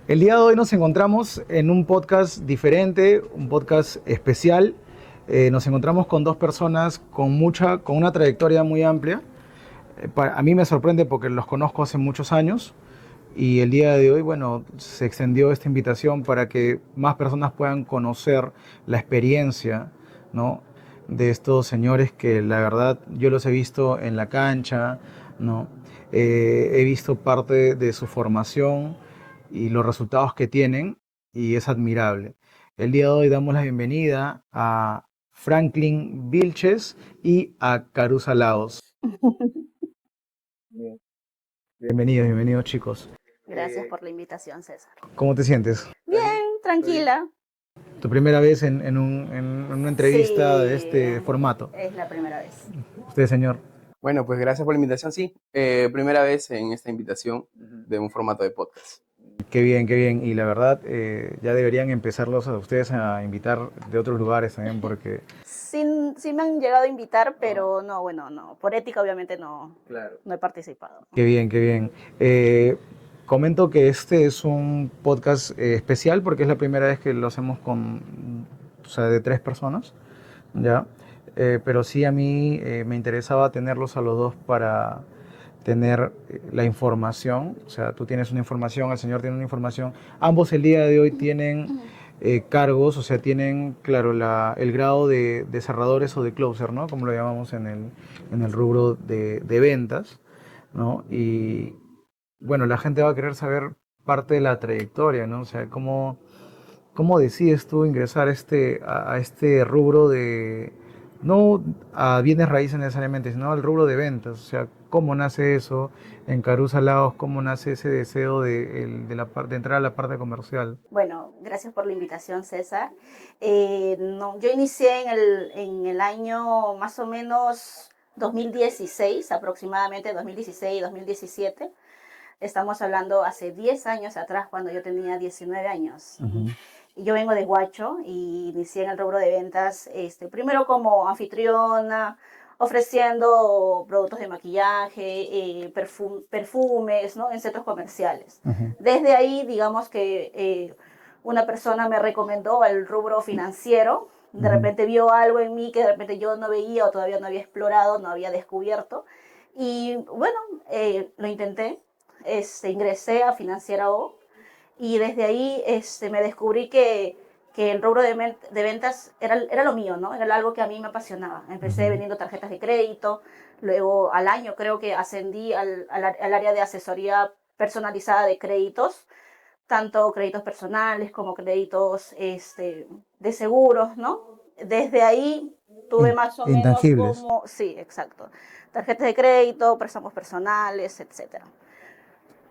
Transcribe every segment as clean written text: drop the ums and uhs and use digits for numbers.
El día de hoy nos encontramos en un podcast diferente, un podcast especial. Nos encontramos con dos personas con una trayectoria muy amplia. A mí me sorprende porque los conozco hace muchos años y el día de hoy, bueno, se extendió esta invitación para que más personas puedan conocer la experiencia, ¿no?, de estos señores que la verdad yo los he visto en la cancha, ¿no? He visto parte de su formación y los resultados que tienen y es admirable. El día de hoy damos la bienvenida a Franklin Vilches y a Caruza Laos. Bienvenidos, bienvenidos chicos. Gracias por la invitación, César. ¿Cómo te sientes? Bien, tranquila. ¿Tu primera vez en una entrevista Sí, de este formato? es la primera vez. Usted, señor. Bueno, pues gracias por la invitación, sí. Primera vez en esta invitación de un formato de podcast. Qué bien, qué bien. Y la verdad, ya deberían empezarlos a ustedes a invitar de otros lugares también, porque... Sí, sí me han llegado a invitar, pero no, bueno, no. Por ética, obviamente, no, Claro. no he participado. Qué bien, qué bien. Comento que este es un podcast especial porque es la primera vez que lo hacemos o sea, de 3 personas, ¿ya? Pero sí a mí me interesaba tenerlos a los dos para tener la información. O sea, tú tienes una información, el señor tiene una información. Ambos el día de hoy tienen cargos, o sea, tienen, claro, el grado de cerradores o de closer, ¿no?, como lo llamamos en el rubro de ventas, ¿no? Y bueno, la gente va a querer saber parte de la trayectoria, ¿no? O sea, ¿cómo decides tú ingresar a este rubro no a bienes raíces necesariamente, sino al rubro de ventas? O sea, ¿cómo nace eso en Caruza Laos? ¿Cómo nace ese deseo de entrar a la parte comercial? Bueno, gracias por la invitación, César. No, yo inicié en el año más o menos 2016, aproximadamente 2016, 2017. Estamos hablando hace 10 años atrás, cuando yo tenía 19 años. Uh-huh. Y yo vengo de Huacho y inicié en el rubro de ventas, primero como anfitriona, ofreciendo productos de maquillaje, perfumes, ¿no?, en centros comerciales. Uh-huh. Desde ahí, digamos que una persona me recomendó al rubro financiero. De repente vio algo en mí que de repente yo no veía o todavía no había explorado, no había descubierto. Y bueno, lo intenté. Ingresé a Financiera O y desde ahí me descubrí que el rubro de ventas era lo mío, ¿no? Era algo que a mí me apasionaba. Empecé vendiendo tarjetas de crédito, luego al año creo que ascendí al área de asesoría personalizada de créditos, tanto créditos personales como créditos de seguros, ¿no? Desde ahí tuve más o menos como... Sí, exacto. Tarjetas de crédito, préstamos personales, etcétera.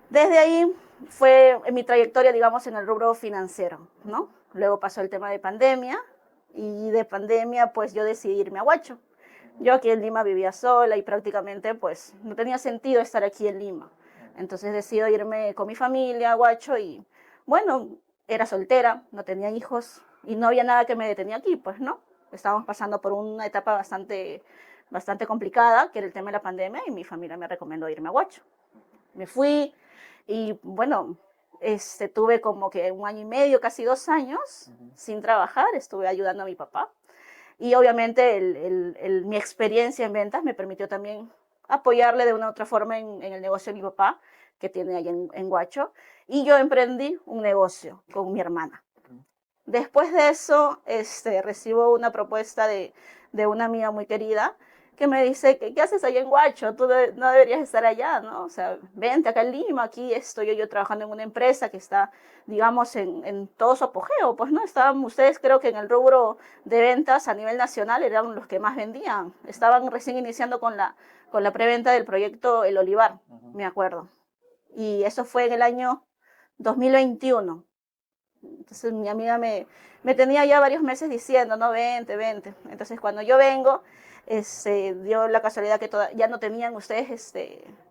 Desde ahí fue mi trayectoria, digamos, en el rubro financiero, ¿no? Luego pasó el tema de pandemia y de pandemia pues yo decidí irme a Huacho. Yo aquí en Lima vivía sola y prácticamente pues no tenía sentido estar aquí en Lima. Entonces decido irme con mi familia a Huacho y bueno, era soltera, no tenía hijos y no había nada que me detenía aquí, pues, ¿no? Estábamos pasando por una etapa bastante complicada, que era el tema de la pandemia, y mi familia me recomendó irme a Huacho. Me fui y bueno, tuve como que 1 año y medio, casi 2 años sin trabajar, estuve ayudando a mi papá. Y obviamente mi experiencia en ventas me permitió también apoyarle de una u otra forma en el negocio de mi papá, que tiene allá en Huacho. Y yo emprendí un negocio con mi hermana. Después de eso, recibo una propuesta de una amiga muy querida que me dice, ¿qué haces allá en Huacho? Tú no deberías estar allá, ¿no? O sea, vente acá en Lima, aquí estoy yo trabajando en una empresa que está, digamos, en todo su apogeo, pues, ¿no? Estaban ustedes, creo que en el rubro de ventas a nivel nacional eran los que más vendían. Estaban recién iniciando con la preventa del proyecto El Olivar, me acuerdo. Y eso fue en el año 2021. Entonces mi amiga me tenía ya varios meses diciendo, no, vente, vente. Entonces cuando yo vengo, dio la casualidad que ya no tenían ustedes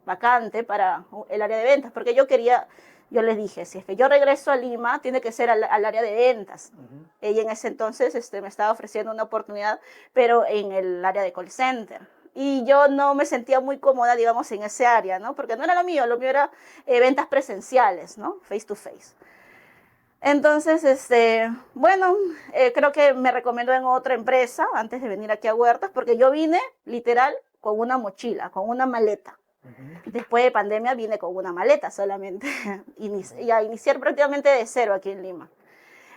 vacante para el área de ventas, porque yo quería yo les dije, si es que yo regreso a Lima, tiene que ser al área de ventas. Y en ese entonces me estaba ofreciendo una oportunidad, pero en el área de call center. Y yo no me sentía muy cómoda, digamos, en ese área, ¿no? Porque no era lo mío era ventas presenciales, ¿no? Face to face. Entonces, bueno, creo que me recomendó en otra empresa antes de venir aquí a Huertas, porque yo vine literal con una mochila, con una maleta. Después de pandemia vine con una maleta solamente y a iniciar prácticamente de cero aquí en Lima.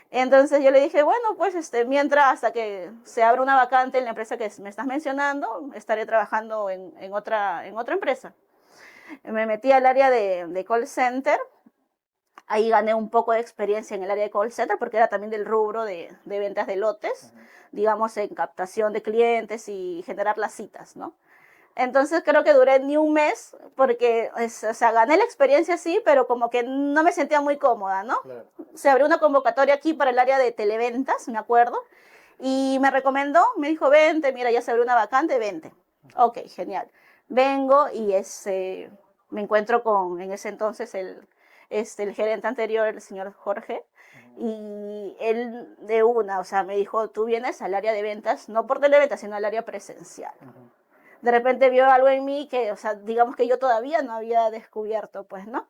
Entonces yo le dije, bueno, pues mientras hasta que se abra una vacante en la empresa que me estás mencionando, estaré trabajando en otra empresa. Me metí al área de call center. Ahí gané un poco de experiencia en el área de call center porque era también del rubro de ventas de lotes, digamos, en captación de clientes y generar las citas, ¿no? Entonces creo que duré ni un mes porque, o sea, gané la experiencia sí, pero como que no me sentía muy cómoda, ¿no? Claro. Se abrió una convocatoria aquí para el área de televentas, me acuerdo, y me recomendó, me dijo, vente, mira, ya se abrió una vacante, vente. Ok, genial. Vengo y me encuentro con, en ese entonces, el gerente anterior, el señor Jorge, y él de una, o sea, me dijo, tú vienes al área de ventas, no por televentas, sino al área presencial. De repente vio algo en mí que, o sea, digamos que yo todavía no había descubierto, pues, ¿no?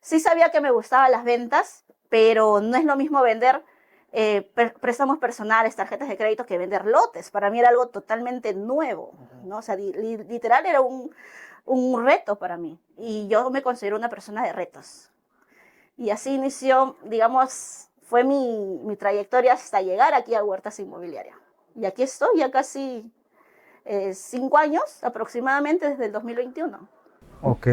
Sí sabía que me gustaban las ventas, pero no es lo mismo vender préstamos personales, tarjetas de crédito, que vender lotes. Para mí era algo totalmente nuevo, ¿no? O sea, literal era un reto para mí. Y yo me considero una persona de retos. Y así inició, digamos, fue mi trayectoria hasta llegar aquí a Huertas Inmobiliaria. Y aquí estoy ya casi 5 años aproximadamente desde el 2021. Ok,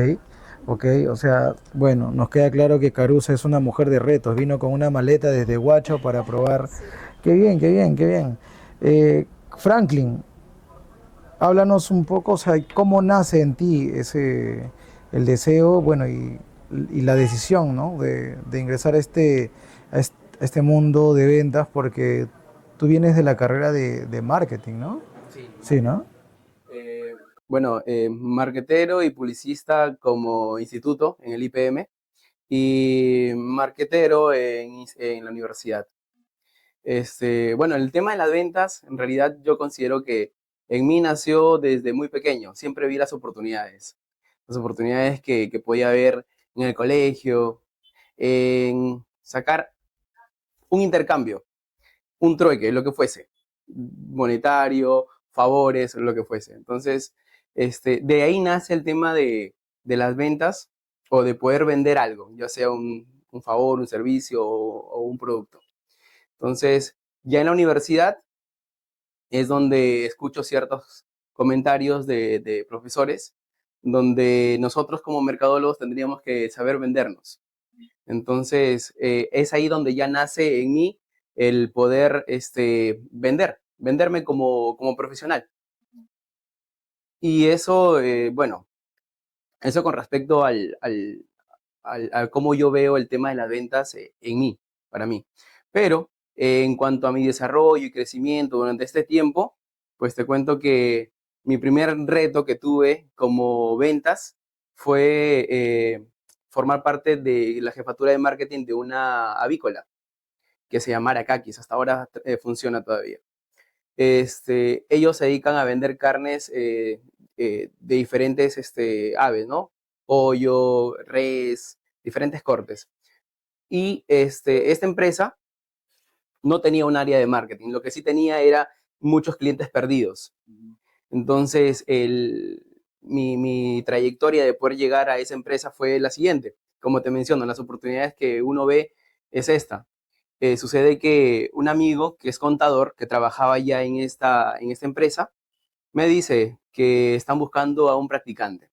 ok, o sea, bueno, nos queda claro que Carusa es una mujer de retos, vino con una maleta desde Huacho para probar. Sí. Qué bien, qué bien, qué bien. Franklin, háblanos un poco, o sea, cómo nace en ti el deseo, bueno, y la decisión, ¿no? De ingresar a este mundo de ventas, porque tú vienes de la carrera de marketing, ¿no? Sí. Sí, ¿no? Bueno, marketero y publicista como instituto en el IPM y marketero en la universidad. Bueno, el tema de las ventas, en realidad yo considero que en mí nació desde muy pequeño. Siempre vi las oportunidades que podía haber en el colegio, en sacar un intercambio, un trueque, lo que fuese, monetario, favores, lo que fuese. Entonces, de ahí nace el tema de las ventas o de poder vender algo, ya sea un favor, un servicio o un producto. Entonces, ya en la universidad es donde escucho ciertos comentarios de profesores, donde nosotros como mercadólogos tendríamos que saber vendernos. Entonces, es ahí donde ya nace en mí el poder venderme como profesional. Y eso, bueno, eso con respecto a cómo yo veo el tema de las ventas en mí, para mí. Pero en cuanto a mi desarrollo y crecimiento durante este tiempo, pues te cuento que mi primer reto que tuve como ventas fue formar parte de la jefatura de marketing de una avícola que se llama Aracakis. Hasta ahora funciona todavía. Ellos se dedican a vender carnes de diferentes aves, ¿no? Pollo, res, diferentes cortes. Y esta empresa no tenía un área de marketing, lo que sí tenía era muchos clientes perdidos. Entonces, mi trayectoria de poder llegar a esa empresa fue la siguiente. Como te menciono, las oportunidades que uno ve es esta. Sucede que un amigo que es contador, que trabajaba ya en esta empresa, me dice que están buscando a un practicante.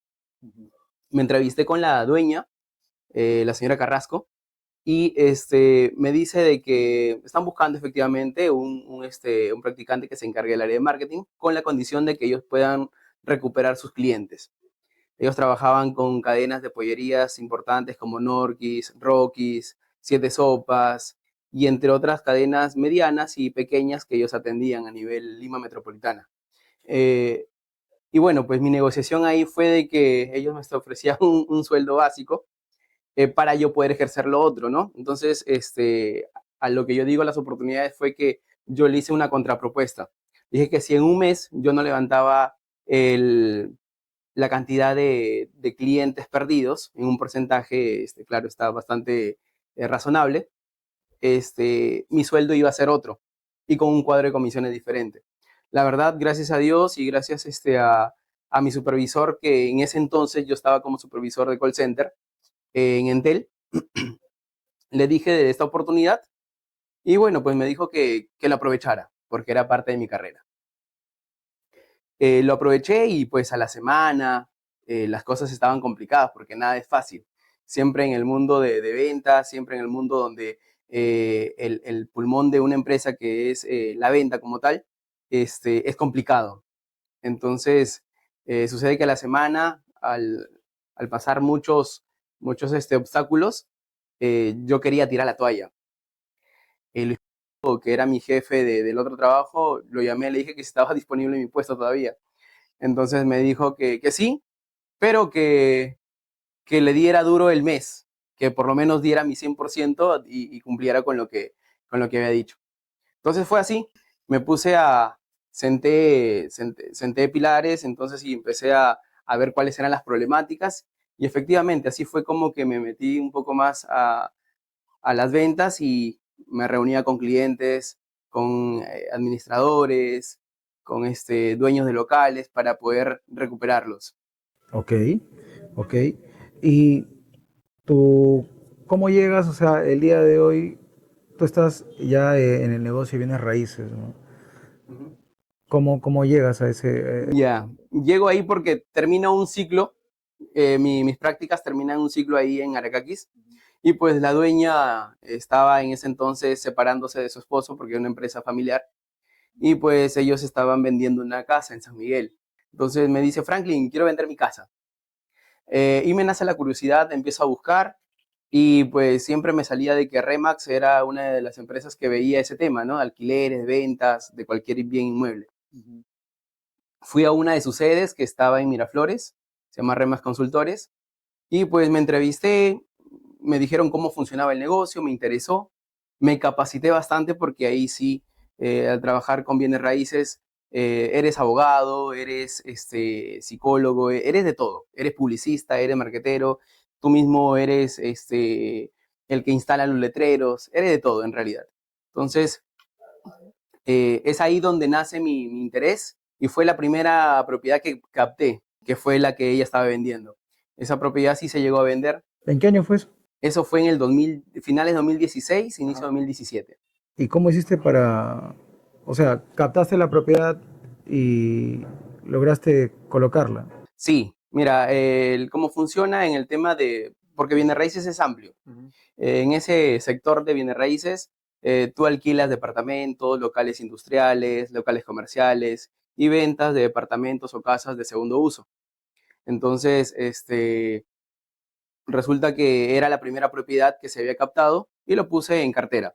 Me entrevisté con la dueña, la señora Carrasco, y me dice de que están buscando efectivamente un practicante que se encargue del área de marketing con la condición de que ellos puedan recuperar sus clientes. Ellos trabajaban con cadenas de pollerías importantes como Norquis, Rockies, Siete Sopas y entre otras cadenas medianas y pequeñas que ellos atendían a nivel Lima metropolitana. Eh, y bueno, pues mi negociación ahí fue de que ellos me ofrecían un sueldo básico para yo poder ejercer lo otro, ¿no? Entonces, a lo que yo digo las oportunidades fue que yo le hice una contrapropuesta. Dije que si en un mes yo no levantaba la cantidad de clientes perdidos en un porcentaje, claro, está bastante razonable, mi sueldo iba a ser otro y con un cuadro de comisiones diferente. La verdad, gracias a Dios y gracias a mi supervisor, que en ese entonces yo estaba como supervisor de call center en Entel, le dije de esta oportunidad y bueno, pues me dijo que lo aprovechara porque era parte de mi carrera. Lo aproveché y pues a la semana las cosas estaban complicadas porque nada es fácil. Siempre en el mundo de ventas, siempre en el mundo donde el pulmón de una empresa que es la venta como tal, es complicado. Entonces, sucede que a la semana, al pasar muchos obstáculos, yo quería tirar la toalla. El que era mi jefe del otro trabajo, lo llamé, le dije que si estaba disponible en mi puesto todavía. Entonces me dijo que sí, pero que le diera duro el mes, que por lo menos diera mi 100% y cumpliera con lo que había dicho. Entonces fue así, me puse senté pilares, entonces y empecé a ver cuáles eran las problemáticas y efectivamente así fue como que me metí un poco más a las ventas y me reunía con clientes, con administradores, con dueños de locales para poder recuperarlos. Ok, ok. ¿Y tú cómo llegas? O sea, el día de hoy tú estás ya en el negocio de bienes raíces, ¿no? Ujú. ¿Cómo llegas a ese? Ya, llego ahí porque termina un ciclo, mis prácticas terminan un ciclo ahí en Aracaquis y pues la dueña estaba en ese entonces separándose de su esposo porque era una empresa familiar y pues ellos estaban vendiendo una casa en San Miguel. Entonces me dice, Franklin, quiero vender mi casa. Y me nace la curiosidad, empiezo a buscar y pues siempre me salía de que Remax era una de las empresas que veía ese tema, ¿no? Alquileres, ventas, de cualquier bien inmueble. Fui a una de sus sedes que estaba en Miraflores, se llama Remax Consultores, y pues me entrevisté, me dijeron cómo funcionaba el negocio, me interesó, me capacité bastante porque ahí sí, al trabajar con bienes raíces, eres abogado, eres psicólogo, eres de todo, eres publicista, eres marquetero, tú mismo eres el que instala los letreros, eres de todo en realidad. Entonces, es ahí donde nace mi interés y fue la primera propiedad que capté, que fue la que ella estaba vendiendo. Esa propiedad sí se llegó a vender. ¿En qué año fue eso? Eso fue en el 2000, finales de 2016, inicio de 2017. ¿Y cómo hiciste o sea, captaste la propiedad y lograste colocarla? Sí, mira, cómo funciona en el tema porque bienes raíces es amplio. En ese sector de bienes raíces, tú alquilas departamentos, locales industriales, locales comerciales y ventas de departamentos o casas de segundo uso. Entonces, resulta que era la primera propiedad que se había captado y lo puse en cartera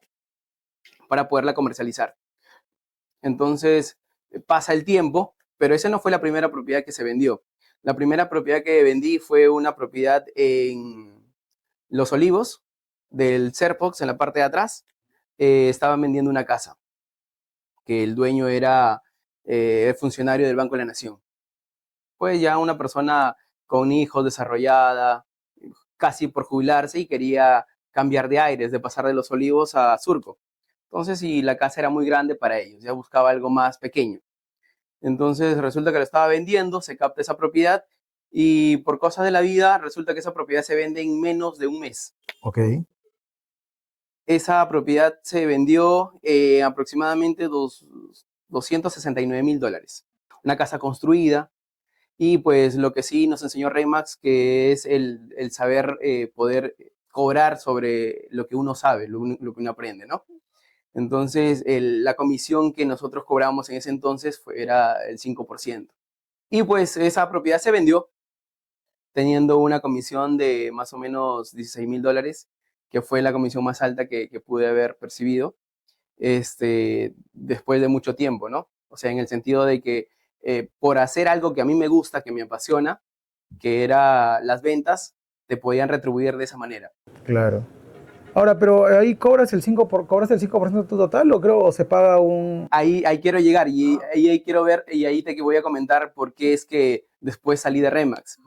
para poderla comercializar. Entonces pasa el tiempo, pero esa no fue la primera propiedad que se vendió. La primera propiedad que vendí fue una propiedad en Los Olivos, del Serpox, en la parte de atrás. Estaban vendiendo una casa, que el dueño era funcionario del Banco de la Nación. Pues ya una persona con hijos, desarrollada, casi por jubilarse y quería cambiar de aires, de pasar de Los Olivos a Surco. Entonces, y la casa era muy grande para ellos, ya buscaba algo más pequeño. Entonces, resulta que lo estaba vendiendo, se capta esa propiedad y por cosas de la vida, resulta que esa propiedad se vende en menos de un mes. Ok. Esa propiedad se vendió aproximadamente $269,000. Una casa construida, y pues lo que sí nos enseñó Remax, que es el saber poder cobrar sobre lo que uno sabe, lo que uno aprende, ¿no? Entonces, la comisión que nosotros cobramos en ese entonces era el 5%. Y pues esa propiedad se vendió teniendo una comisión de más o menos $16,000, que fue la comisión más alta que pude haber percibido después de mucho tiempo, ¿no? O sea, en el sentido de que por hacer algo que a mí me gusta, que me apasiona, que era las ventas, te podían retribuir de esa manera. Claro. Ahora, pero ahí cobras el 5% de tu total, o creo, o se paga un... Ahí quiero llegar y ahí quiero ver y ahí te voy a comentar por qué es que después salí de Remax.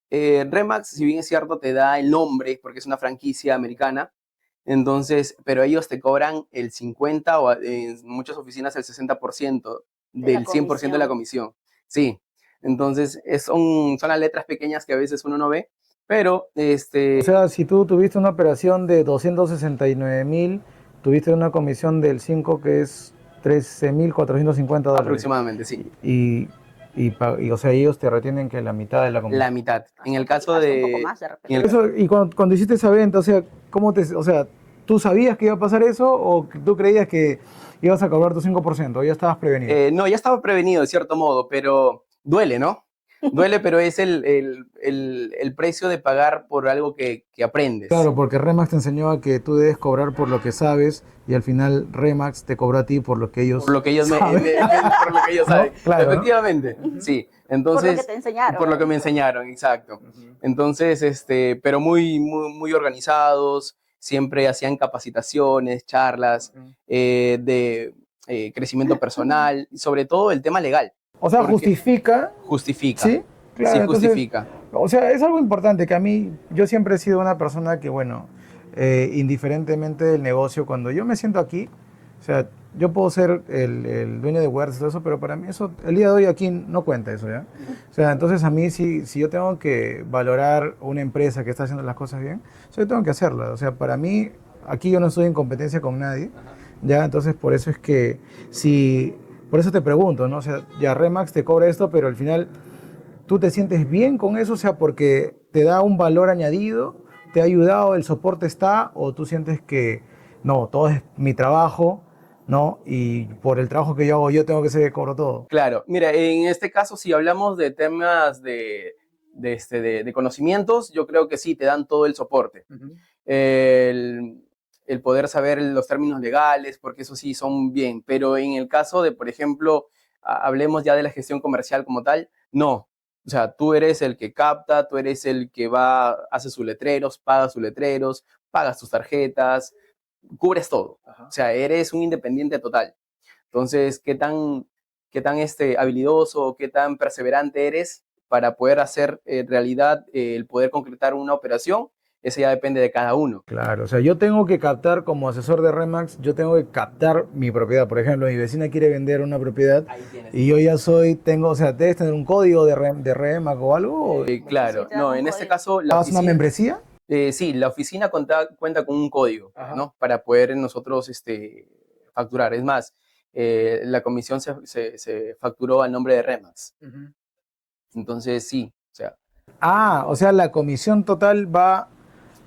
Remax, si bien es cierto, te da el nombre porque es una franquicia americana, entonces, pero ellos te cobran el 50 o en muchas oficinas el 60% del 100% de la comisión. Sí, entonces son las letras pequeñas que a veces uno no ve, pero O sea, si tú tuviste una operación de 269.000, tuviste una comisión del 5 que es $13.450. aproximadamente, sí. O sea, ellos te retienen que la mitad de la comisión. La mitad. En el caso hasta un de... poco más de repente. Eso, y cuando hiciste esa venta, o sea, o sea, ¿tú sabías que iba a pasar eso o tú creías que ibas a cobrar tu 5%? ¿O ya estabas prevenido? No, ya estaba prevenido de cierto modo, pero duele, ¿no? Duele, pero es el precio de pagar por algo que aprendes. Claro, porque Remax te enseñó a que tú debes cobrar por lo que sabes y al final Remax te cobra a ti por lo que ellos Por lo que ellos, saben. por lo que ellos ¿No? saben. Claro, ¿no? Efectivamente, sí. Entonces, Por lo que te enseñaron. por lo que me enseñaron, exacto. Entonces, pero muy organizados, siempre hacían capacitaciones, charlas de crecimiento personal, y sobre todo el tema legal. O sea, Porque justifica. justifica. Sí, claro. Sí, entonces, justifica. o sea, es algo importante que a mí, yo siempre he sido una persona que, bueno, indiferentemente del negocio, cuando yo me siento aquí, o sea, yo puedo ser el dueño de Wertz y todo eso, pero para mí eso, el día de hoy aquí no cuenta eso, ¿ya? O sea, entonces a mí si yo tengo que valorar una empresa que está haciendo las cosas bien, yo tengo que hacerlo. O sea, para mí, aquí yo no estoy en competencia con nadie, ¿ya? Entonces por eso es que por eso te pregunto, ¿no? O sea, ya Remax te cobra esto, pero al final tú te sientes bien con eso, o sea, porque te da un valor añadido, te ha ayudado, el soporte está, o tú sientes que no, todo es mi trabajo, ¿no? Y por el trabajo que yo hago, yo tengo que ser que cobro todo. Claro, mira, en este caso, si hablamos de temas de conocimientos, yo creo que sí, te dan todo el soporte. El poder saber los términos legales, porque eso sí son bien, pero en el caso de, por ejemplo, hablemos ya de la gestión comercial como tal, no. O sea, tú eres el que capta, tú eres el que hace sus letreros, paga sus letreros, pagas tus tarjetas, cubres todo. O sea, eres un independiente total. Entonces, qué tan habilidoso, qué tan perseverante eres para poder hacer realidad el poder concretar una operación, eso ya depende de cada uno. Claro, o sea, yo tengo que captar como asesor de Remax, yo tengo que captar mi propiedad. Por ejemplo, mi vecina quiere vender una propiedad y yo ya o sea, debes tener un código de Remax o algo. Claro, Sí, te dan no, un en este código. caso la ¿Pagas una oficina, membresía? sí, la oficina cuenta con un código, ¿no? Para poder nosotros facturar. Es más, la comisión se facturó al nombre de Remax. Entonces, sí, o sea, O sea, la comisión total va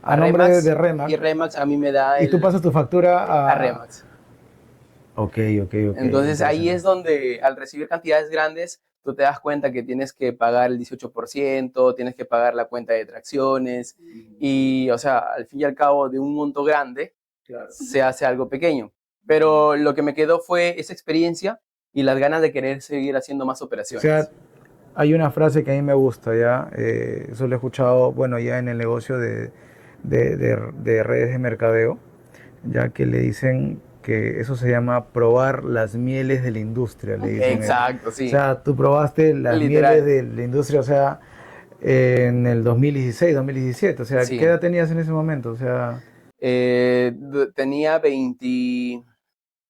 a nombre Remax, de Remax y Remax a mí me da y tú pasas tu factura a Remax. Ok. Entonces ahí Interesante. es donde al recibir cantidades grandes, tú te das cuenta que tienes que pagar el 18%, tienes que pagar la cuenta de tracciones y, o sea, al fin y al cabo de un monto grande, se hace algo pequeño. Pero lo que me quedó fue esa experiencia y las ganas de querer seguir haciendo más O operaciones. sea, hay una frase que a mí me gusta, ¿ya? Eso lo he escuchado, bueno, ya en el negocio de redes de mercadeo, ya que le dicen que eso se llama probar las mieles de la industria, le dicen. Exacto, O sí. sea, tú probaste las Literal. mieles de la industria, o sea, en el 2016, 2017, o sea, Sí. ¿qué edad tenías en ese momento? O sea, Tenía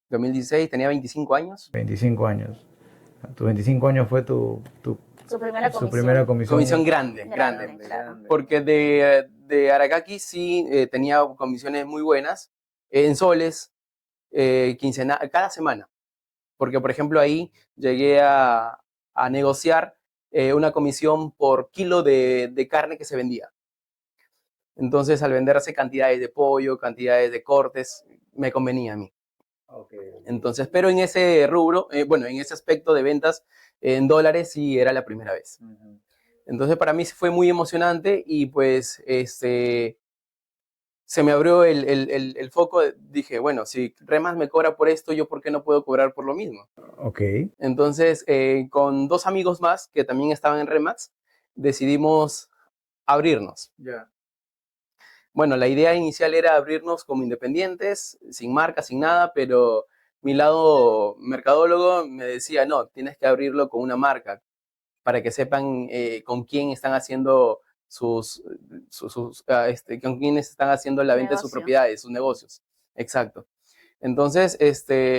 2016, tenía 25 años. 25 años. Tus 25 años fue Su primera su comisión. primera comisión. Comisión grande. Claro. Porque de Aragaki sí tenía comisiones muy buenas, en soles, cada semana. Porque, por ejemplo, ahí llegué a negociar una comisión por kilo de carne que se vendía. Entonces, al venderse cantidades de pollo, cantidades de cortes, me convenía a mí. Entonces, pero en ese rubro, bueno, en ese aspecto de ventas en dólares sí era la primera vez. Entonces, para mí fue muy emocionante y pues se me abrió el foco. Dije, bueno, si Remas me cobra por esto, ¿yo por qué no puedo cobrar por lo mismo? Ok. Entonces, con dos amigos más que también estaban en Remax, decidimos abrirnos. Bueno, la idea inicial era abrirnos como independientes, sin marca, sin nada, pero mi lado mercadólogo me decía, no, tienes que abrirlo con una marca para que sepan con quién están haciendo con quiénes están haciendo la venta de sus Negocio. propiedades, sus negocios. Exacto. Entonces,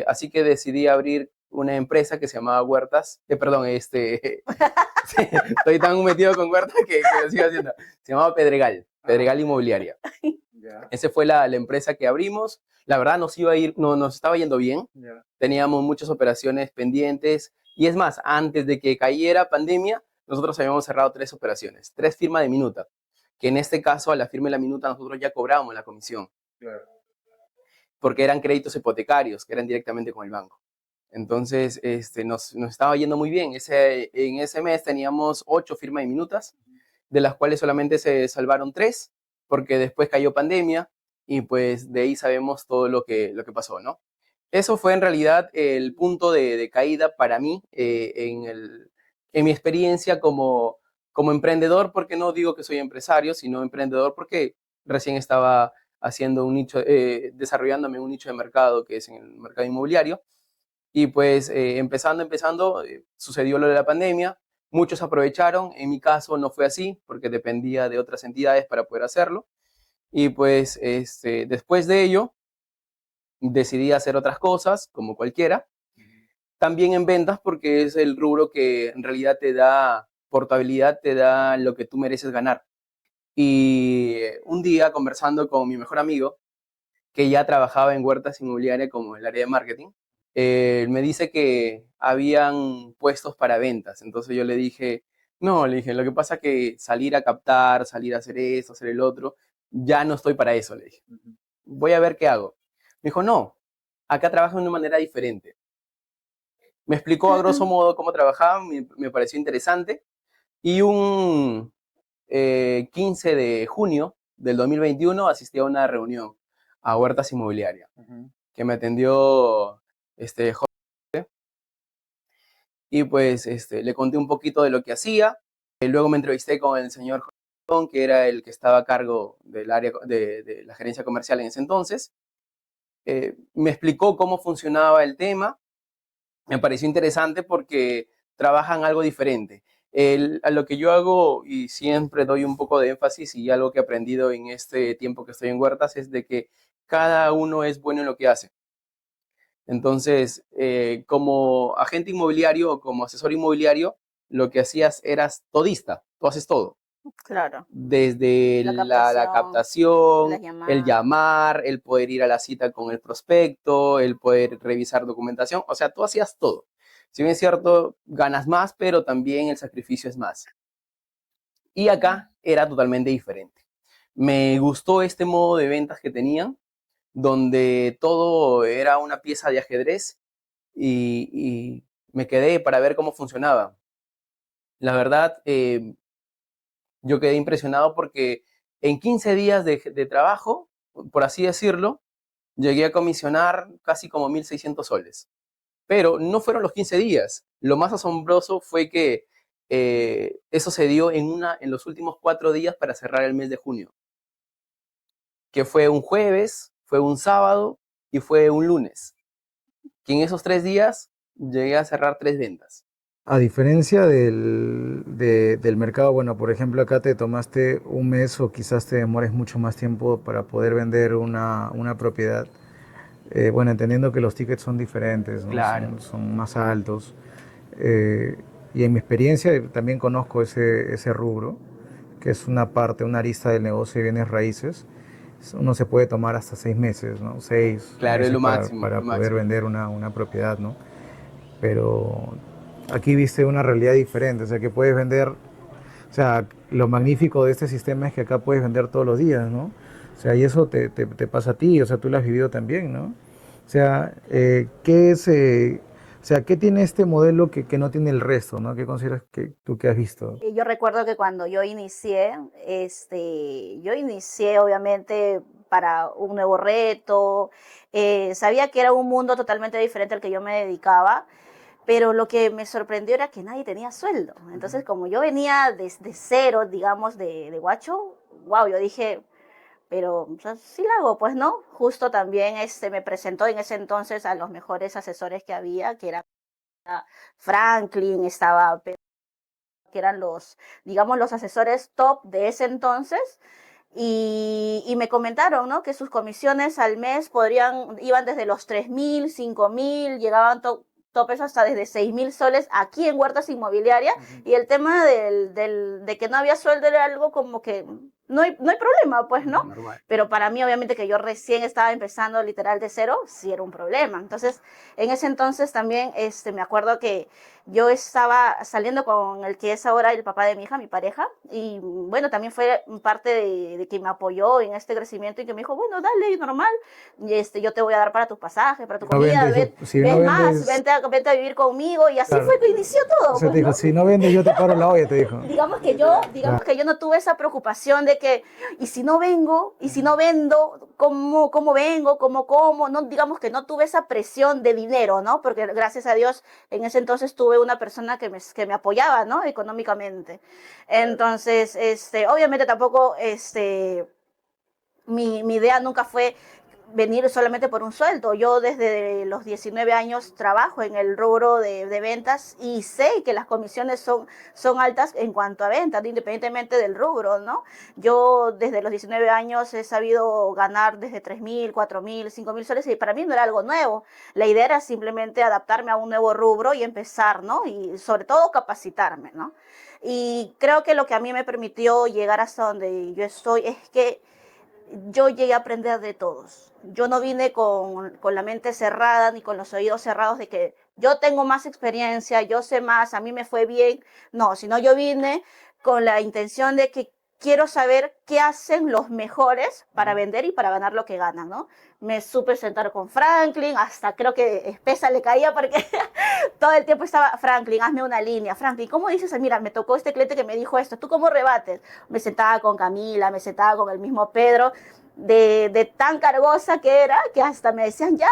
así que decidí abrir una empresa que se llamaba Huertas, perdón, sí, estoy tan metido con Huertas que lo sigo haciendo. Se llamaba Pedregal, Pedregal Inmobiliaria. Ya, Esa fue la empresa que abrimos. La verdad nos iba a ir, no, nos estaba yendo bien. ya. Teníamos muchas operaciones pendientes. Y es más, antes de que cayera pandemia, nosotros habíamos cerrado 3 operaciones, 3 firmas de minuta. Que en este caso, a la firma de la minuta, nosotros ya cobrábamos la comisión. Claro. Porque eran créditos hipotecarios, que eran directamente con el banco. Entonces, nos estaba yendo muy bien. En ese mes teníamos 8 firmas de minutas, de las cuales solamente se salvaron 3, porque después cayó pandemia y pues de ahí sabemos todo lo que pasó, ¿no? Eso fue en realidad el punto de caída para mí en mi experiencia como emprendedor, porque no digo que soy empresario, sino emprendedor porque recién estaba haciendo un nicho, desarrollándome un nicho de mercado que es en el mercado inmobiliario. Y pues empezando, sucedió lo de la pandemia, muchos aprovecharon, en mi caso no fue así, porque dependía de otras entidades para poder hacerlo. Y pues después de ello, decidí hacer otras cosas, como cualquiera, también en ventas, porque es el rubro que en realidad te da portabilidad, te da lo que tú mereces ganar. Y un día conversando con mi mejor amigo, que ya trabajaba en Huertas Inmobiliaria como el área de marketing, me dice que habían puestos para ventas. Entonces yo le dije, no, le dije, lo que pasa es que salir a captar, salir a hacer esto, hacer el otro, ya no estoy para eso, le dije. Voy a ver qué hago. Me dijo, no, acá trabajan de una manera diferente. Me explicó a grosso modo cómo trabajaban, me pareció interesante. Y un 15 de junio del 2021 asistí a una reunión a Huertas Inmobiliaria, que me atendió Jorge, y pues le conté un poquito de lo que hacía. Luego me entrevisté con el señor Jorge, que era el que estaba a cargo del área de la gerencia comercial en ese entonces. Me explicó cómo funcionaba el tema. Me pareció interesante porque trabajan algo diferente. A lo que yo hago, y siempre doy un poco de énfasis, y algo que he aprendido en este tiempo que estoy en Huertas, es de que cada uno es bueno en lo que hace. Entonces, como agente inmobiliario o como asesor inmobiliario, lo que hacías eras todista, tú haces todo. Claro. Desde La la captación, captación, las el llamadas. llamar, el poder ir a la cita con el prospecto, el poder revisar documentación, o sea, tú hacías todo. Si bien es cierto, ganas más, pero también el sacrificio es más. Y acá era totalmente diferente. Me gustó este modo de ventas que tenían, donde todo era una pieza de ajedrez y me quedé para ver cómo funcionaba. La verdad, yo quedé impresionado porque en 15 días de trabajo, por así decirlo, llegué a comisionar casi como 1.600 soles. Pero no fueron los 15 días. Lo más asombroso fue que eso se dio en los últimos 4 días para cerrar el mes de junio, que fue un jueves, fue un sábado y fue un lunes. Que en esos 3 días llegué a cerrar 3 ventas. A diferencia del mercado, bueno, por ejemplo, acá te tomaste un mes o quizás te demores mucho más tiempo para poder vender una propiedad. Bueno, entendiendo que los tickets son diferentes, ¿no? Claro. Son más altos. Eh, y en mi experiencia también conozco ese rubro, que es una parte, una arista del negocio de bienes raíces. Uno se puede tomar hasta 6 meses, ¿no? Seis Claro, es meses lo máximo, para lo poder máximo. vender una propiedad, ¿no? Pero aquí viste una realidad diferente, o sea, que puedes vender, o sea, lo magnífico de este sistema es que acá puedes vender todos los días, ¿no? O sea, y eso te pasa a ti, o sea, tú lo has vivido también, ¿no? O sea, o sea, ¿qué tiene este modelo que no tiene el resto, ¿no? ¿Qué consideras que tú que has visto? Y yo recuerdo que cuando yo inicié obviamente para un nuevo reto, sabía que era un mundo totalmente diferente al que yo me dedicaba, pero lo que me sorprendió era que nadie tenía sueldo. Entonces, como yo venía desde cero, digamos, de guacho, wow, yo dije, pero o sea, sí la hago, pues, ¿no? Justo también me presentó en ese entonces a los mejores asesores que había, que era Franklin, estaba, que eran los, digamos, los asesores top de ese entonces. Y me comentaron, ¿no? Que sus comisiones al mes iban desde los 3.000, 5.000, llegaban topes hasta desde 6.000 soles aquí en Huertas Inmobiliaria. Y el tema de que no había sueldo era algo como que no hay problema, pues, ¿no? Normal. Pero para mí, obviamente, que yo recién estaba empezando literal de cero, sí era un problema. Entonces, en ese entonces también me acuerdo que yo estaba saliendo con el que es ahora el papá de mi hija, mi pareja, y bueno, también fue parte de que me apoyó en este crecimiento y que me dijo, bueno, dale, normal, y yo te voy a dar para tus pasajes, para tu No comida, vendes, si no ven más, vendes, vente a vivir conmigo, y así claro. fue que inició todo. O sea, Pues, te dijo, ¿no? si no vendes, yo te paro la olla, te dijo. Digamos que yo no tuve esa preocupación de que, y si no vengo, y si no vendo, ¿cómo vengo? ¿Cómo como? No, digamos que no tuve esa presión de dinero, ¿no? Porque gracias a Dios, en ese entonces tuve una persona que me apoyaba, ¿no? Económicamente. Entonces, obviamente tampoco, mi idea nunca fue venir solamente por un sueldo. Yo desde los 19 años trabajo en el rubro de ventas y sé que las comisiones son altas en cuanto a ventas, independientemente del rubro, ¿no? Yo desde los 19 años he sabido ganar desde 3.000, 4.000, 5.000 soles y para mí no era algo nuevo. La idea era simplemente adaptarme a un nuevo rubro y empezar, ¿no? Y sobre todo capacitarme, ¿no? Y creo que lo que a mí me permitió llegar hasta donde yo estoy es que yo llegué a aprender de todos. Yo no vine con la mente cerrada ni con los oídos cerrados de que yo tengo más experiencia, yo sé más, a mí me fue bien. No, sino yo vine con la intención de que quiero saber qué hacen los mejores para vender y para ganar lo que ganan, ¿no? Me supe sentar con Franklin, hasta creo que espesa le caía porque todo el tiempo estaba, Franklin, hazme una línea. Franklin, ¿cómo dices? Mira, me tocó este cliente que me dijo esto, ¿tú cómo rebates? Me sentaba con Camila, me sentaba con el mismo Pedro, de tan cargosa que era, que hasta me decían, ya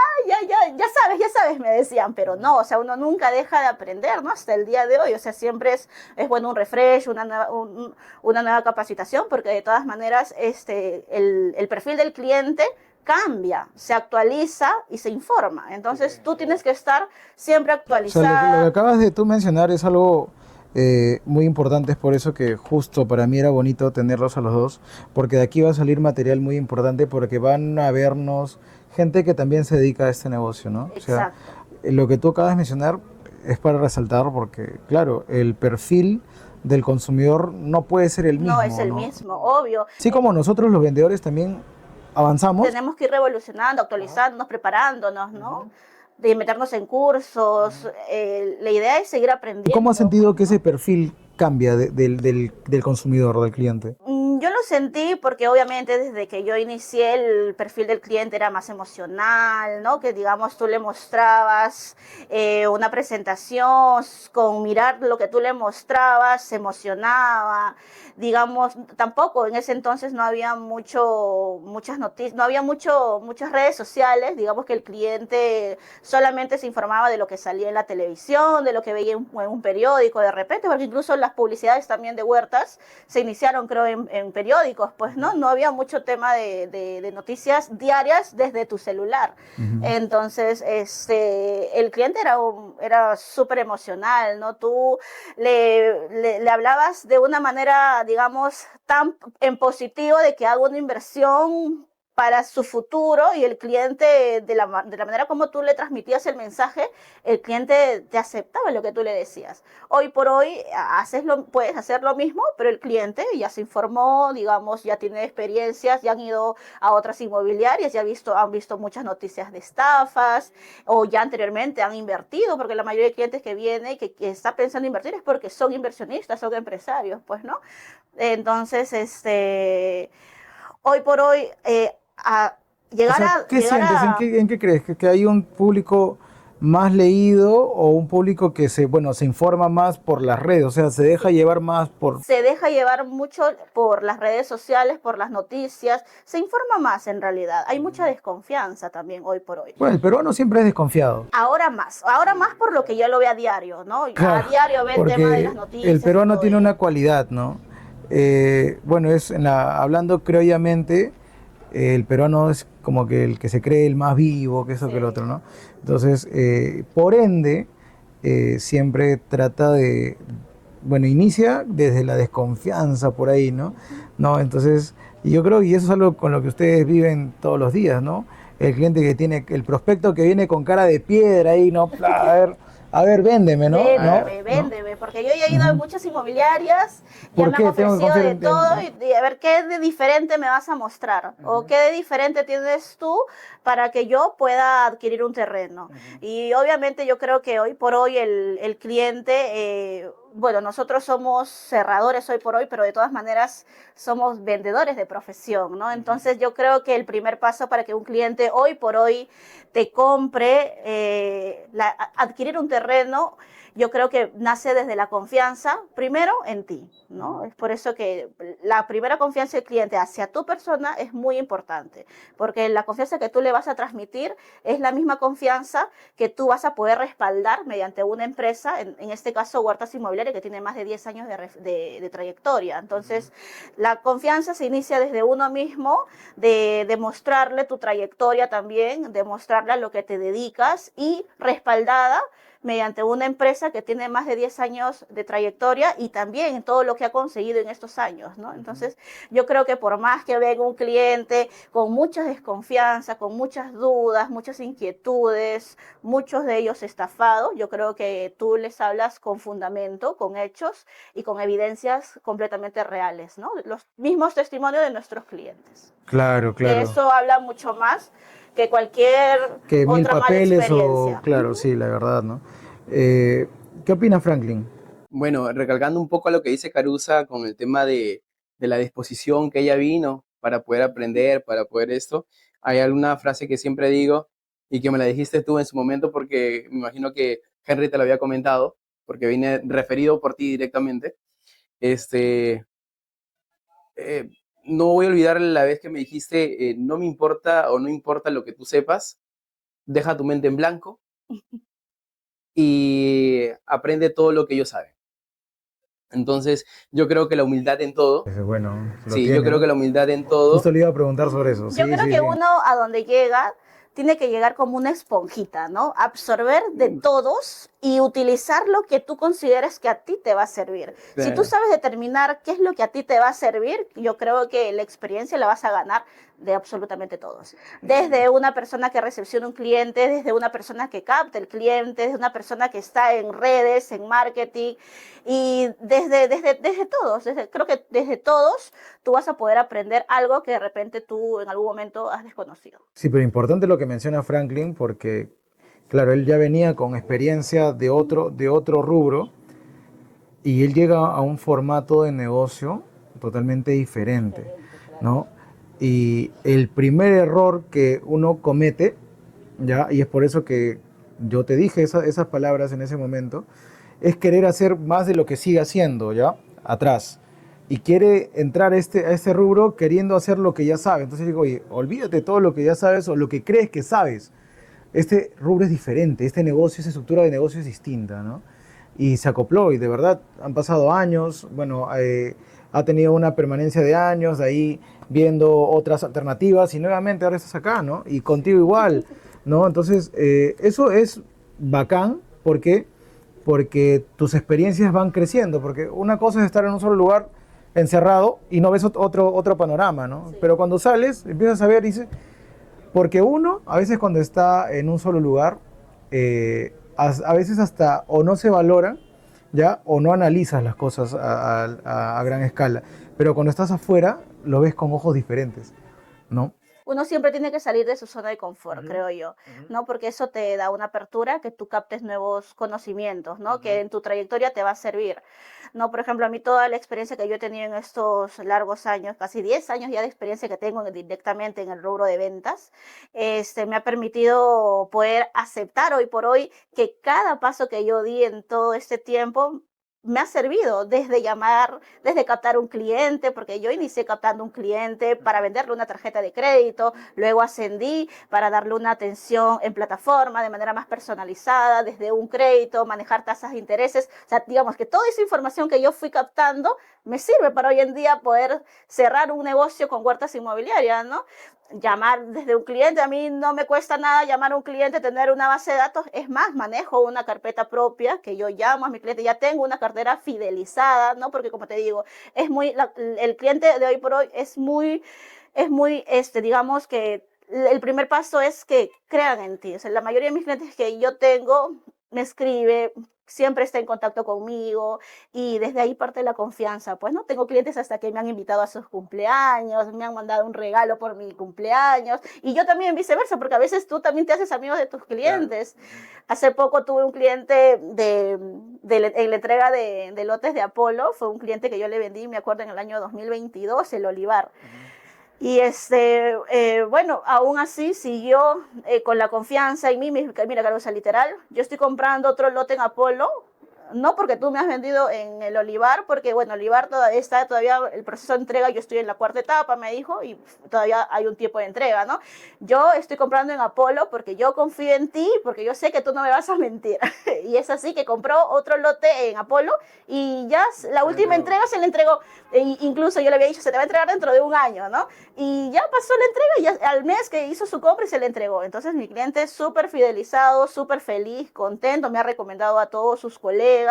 sabes, me decían, pero no, o sea, uno nunca deja de aprender, ¿no? Hasta el día de hoy, o sea, siempre es bueno un refresh, una nueva capacitación, porque de todas maneras, el perfil del cliente cambia, se actualiza y se informa. Entonces tú tienes que estar siempre O sea, lo que acabas de tú mencionar es algo muy importante, es por eso que justo para mí era bonito tenerlos a los dos, porque de aquí va a salir material muy importante, porque van a vernos gente que también se dedica a este negocio, ¿no? O sea, Exacto. lo que tú acabas de mencionar es para resaltar, porque claro, el perfil del consumidor no puede ser el mismo, No es el ¿no? mismo, obvio. Así como nosotros los vendedores también avanzamos. Tenemos que ir revolucionando, actualizándonos, preparándonos, ¿no? De meternos en cursos. La idea es seguir ¿Y aprendiendo. cómo has sentido que ese perfil cambia del consumidor, del cliente? Yo lo sentí porque obviamente desde que yo inicié el perfil del cliente era más emocional, ¿no? Que digamos tú le mostrabas una presentación, con mirar lo que tú le mostrabas, se emocionaba. Digamos, tampoco en ese entonces no había muchas noticias, no había muchas redes sociales, digamos que el cliente solamente se informaba de lo que salía en la televisión, de lo que veía en un periódico de repente, porque incluso las publicidades también de Huertas se iniciaron creo en periódicos, pues no había mucho tema de noticias diarias desde tu celular. Entonces, el cliente era súper emocional, ¿no? Tú le hablabas de una manera, digamos, tan en positivo de que hago una inversión para su futuro y el cliente, de la manera como tú le transmitías el mensaje, el cliente te aceptaba lo que tú le decías. Hoy por hoy puedes hacer lo mismo, pero el cliente ya se informó, digamos, ya tiene experiencias, ya han ido a otras inmobiliarias, ya han visto muchas noticias de estafas, o ya anteriormente han invertido, porque la mayoría de clientes que viene y que está pensando en invertir es porque son inversionistas, son empresarios, pues, ¿no? Entonces, hoy por hoy, a O sea, ¿qué sientes? En qué crees? ¿Que hay un público más leído o un público que se informa más por las redes? O sea, se deja llevar más por... Se deja llevar mucho por las redes sociales, por las noticias, se informa más en realidad. Hay mucha desconfianza también hoy por hoy. Bueno, el peruano siempre es desconfiado. Ahora más por lo que yo lo veo a diario, ¿no? Claro, A diario ve el tema de las porque noticias. el peruano y todo tiene ello. una cualidad, ¿no? Hablando criollanamente, el peruano es como que el que se cree el más vivo, que eso, que el Sí. otro, ¿no? Entonces, por ende, siempre trata de, bueno, inicia desde la desconfianza por ahí, ¿no? ¿No? Entonces, y yo creo que eso es algo con lo que ustedes viven todos los días, ¿no? El cliente que tiene, el prospecto que viene con cara de piedra ahí, ¿no? A ver, véndeme, ¿no? ¿No? Véndeme, ¿No? véndeme, porque yo ya he ido a Ujú. muchas inmobiliarias, ya ¿Por me han qué tengo que ofrecido confiar de en ti? todo ¿No? y a ver qué de diferente me vas a mostrar o qué de diferente tienes tú para que yo pueda adquirir un terreno. Y obviamente yo creo que hoy por hoy el cliente, bueno, nosotros somos cerradores hoy por hoy, pero de todas maneras somos vendedores de profesión, ¿no? Entonces yo creo que el primer paso para que un cliente hoy por hoy te compre, adquirir un terreno, yo creo que nace desde la confianza, primero en ti, ¿no? Es por eso que la primera confianza del cliente hacia tu persona es muy importante, porque la confianza que tú le vas a transmitir es la misma confianza que tú vas a poder respaldar mediante una empresa, en este caso Huertas Inmobiliarias, que tiene más de 10 años de trayectoria. Entonces, la confianza se inicia desde uno mismo, de mostrarle tu trayectoria también, de mostrarle a lo que te dedicas y respaldada mediante una empresa que tiene más de 10 años de trayectoria y también todo lo que ha conseguido en estos años, ¿no? Entonces, yo creo que por más que venga un cliente con mucha desconfianza, con muchas dudas, muchas inquietudes, muchos de ellos estafados, yo creo que tú les hablas con fundamento, con hechos y con evidencias completamente reales, ¿no? Los mismos testimonios de nuestros clientes. Claro, Que claro. eso habla mucho más que cualquier Que mil otra mala papeles o, experiencia. claro, sí, la verdad, ¿no? ¿Qué opina Franklin? Bueno, recalcando un poco a lo que dice Carusa con el tema de la disposición que ella vino para poder aprender, para poder esto, hay alguna frase que siempre digo y que me la dijiste tú en su momento porque me imagino que Henry te lo había comentado, porque vine referido por ti directamente. Este, eh, no voy a olvidar la vez que me dijiste, no me importa o no importa lo que tú sepas, deja tu mente en blanco y aprende todo lo que ellos saben. Entonces, yo creo que la humildad en todo, Ese, bueno, lo sí, yo tiene, creo que ¿no? la humildad en todo, Justo le iba a preguntar sobre eso. Yo Sí, creo sí, que sí. uno a donde llega tiene que llegar como una esponjita, ¿no? Absorber de todos y utilizar lo que tú consideres que a ti te va a servir. Si tú sabes determinar qué es lo que a ti te va a servir, yo creo que la experiencia la vas a ganar de absolutamente todos. Desde una persona que recepciona un cliente, desde una persona que capta el cliente, desde una persona que está en redes, en marketing, y desde todos, creo que desde todos tú vas a poder aprender algo que de repente tú en algún momento has desconocido. Sí, pero importante lo que menciona Franklin porque, claro, él ya venía con experiencia de otro rubro y él llega a un formato de negocio totalmente diferente, Diferente, claro. ¿no? Y el primer error que uno comete, ¿ya? Y es por eso que yo te dije esas palabras en ese momento, es querer hacer más de lo que sigue haciendo, ¿ya? Atrás. Y quiere entrar a este rubro queriendo hacer lo que ya sabe. Entonces digo, oye, olvídate de todo lo que ya sabes o lo que crees que sabes. Este rubro es diferente, este negocio, esa estructura de negocio es distinta, ¿no? Y se acopló y de verdad han pasado años, bueno, ha tenido una permanencia de años, de ahí viendo otras alternativas y nuevamente ahora estás acá, ¿no? Y contigo igual, ¿no? Entonces, eso es bacán, ¿por qué? Porque tus experiencias van creciendo, porque una cosa es estar en un solo lugar encerrado y no ves otro panorama, ¿no? Sí. Pero cuando sales, empiezas a ver y dices, porque uno, a veces cuando está en un solo lugar, a veces hasta o no se valora, ¿ya? O no analizas las cosas a gran escala. Pero cuando estás afuera, lo ves con ojos diferentes, ¿no? Uno siempre tiene que salir de su zona de confort, creo yo, ¿no? Porque eso te da una apertura, que tú captes nuevos conocimientos, ¿no? Que en tu trayectoria te va a servir, ¿no? Por ejemplo, a mí toda la experiencia que yo he tenido en estos largos años, casi 10 años ya de experiencia que tengo directamente en el rubro de ventas, me ha permitido poder aceptar hoy por hoy que cada paso que yo di en todo este tiempo me ha servido desde llamar, desde captar un cliente, porque yo inicié captando un cliente para venderle una tarjeta de crédito, luego ascendí para darle una atención en plataforma de manera más personalizada, desde un crédito, manejar tasas de intereses, o sea, digamos que toda esa información que yo fui captando me sirve para hoy en día poder cerrar un negocio con Huertas Inmobiliarias, ¿no? llamar desde un cliente. A mí no me cuesta nada llamar a un cliente, tener una base de datos. Es más, manejo una carpeta propia que yo llamo a mi cliente. Ya tengo una cartera fidelizada, ¿no? Porque como te digo, el cliente de hoy por hoy es muy, digamos que el primer paso es que crean en ti. O sea, la mayoría de mis clientes que yo tengo me escribe, siempre está en contacto conmigo y desde ahí parte la confianza. Pues no tengo clientes hasta que me han invitado a sus cumpleaños, me han mandado un regalo por mi cumpleaños y yo también viceversa, porque a veces tú también te haces amigos de tus clientes. Claro. Hace poco tuve un cliente en la entrega de lotes de Apolo, fue un cliente que yo le vendí, me acuerdo, en el año 2022, el olivar. Y bueno, aún así siguió con la confianza en mí. Mira, Carusa, literal, yo estoy comprando otro lote en Apolo, no porque tú me has vendido en el olivar, porque bueno, olivar está todavía el proceso de entrega, yo estoy en la 4ª etapa, me dijo, y todavía hay un tiempo de entrega, ¿no? Yo estoy comprando en Apolo porque yo confío en ti, porque yo sé que tú no me vas a mentir. Y es así que compró otro lote en Apolo y ya la última entrega se le entregó. Incluso yo le había dicho, se te va a entregar dentro de un año, ¿no? Y ya pasó la entrega, ya al mes que hizo su compra y se le entregó. Entonces mi cliente es súper fidelizado, súper feliz, contento, me ha recomendado a todos sus colegas.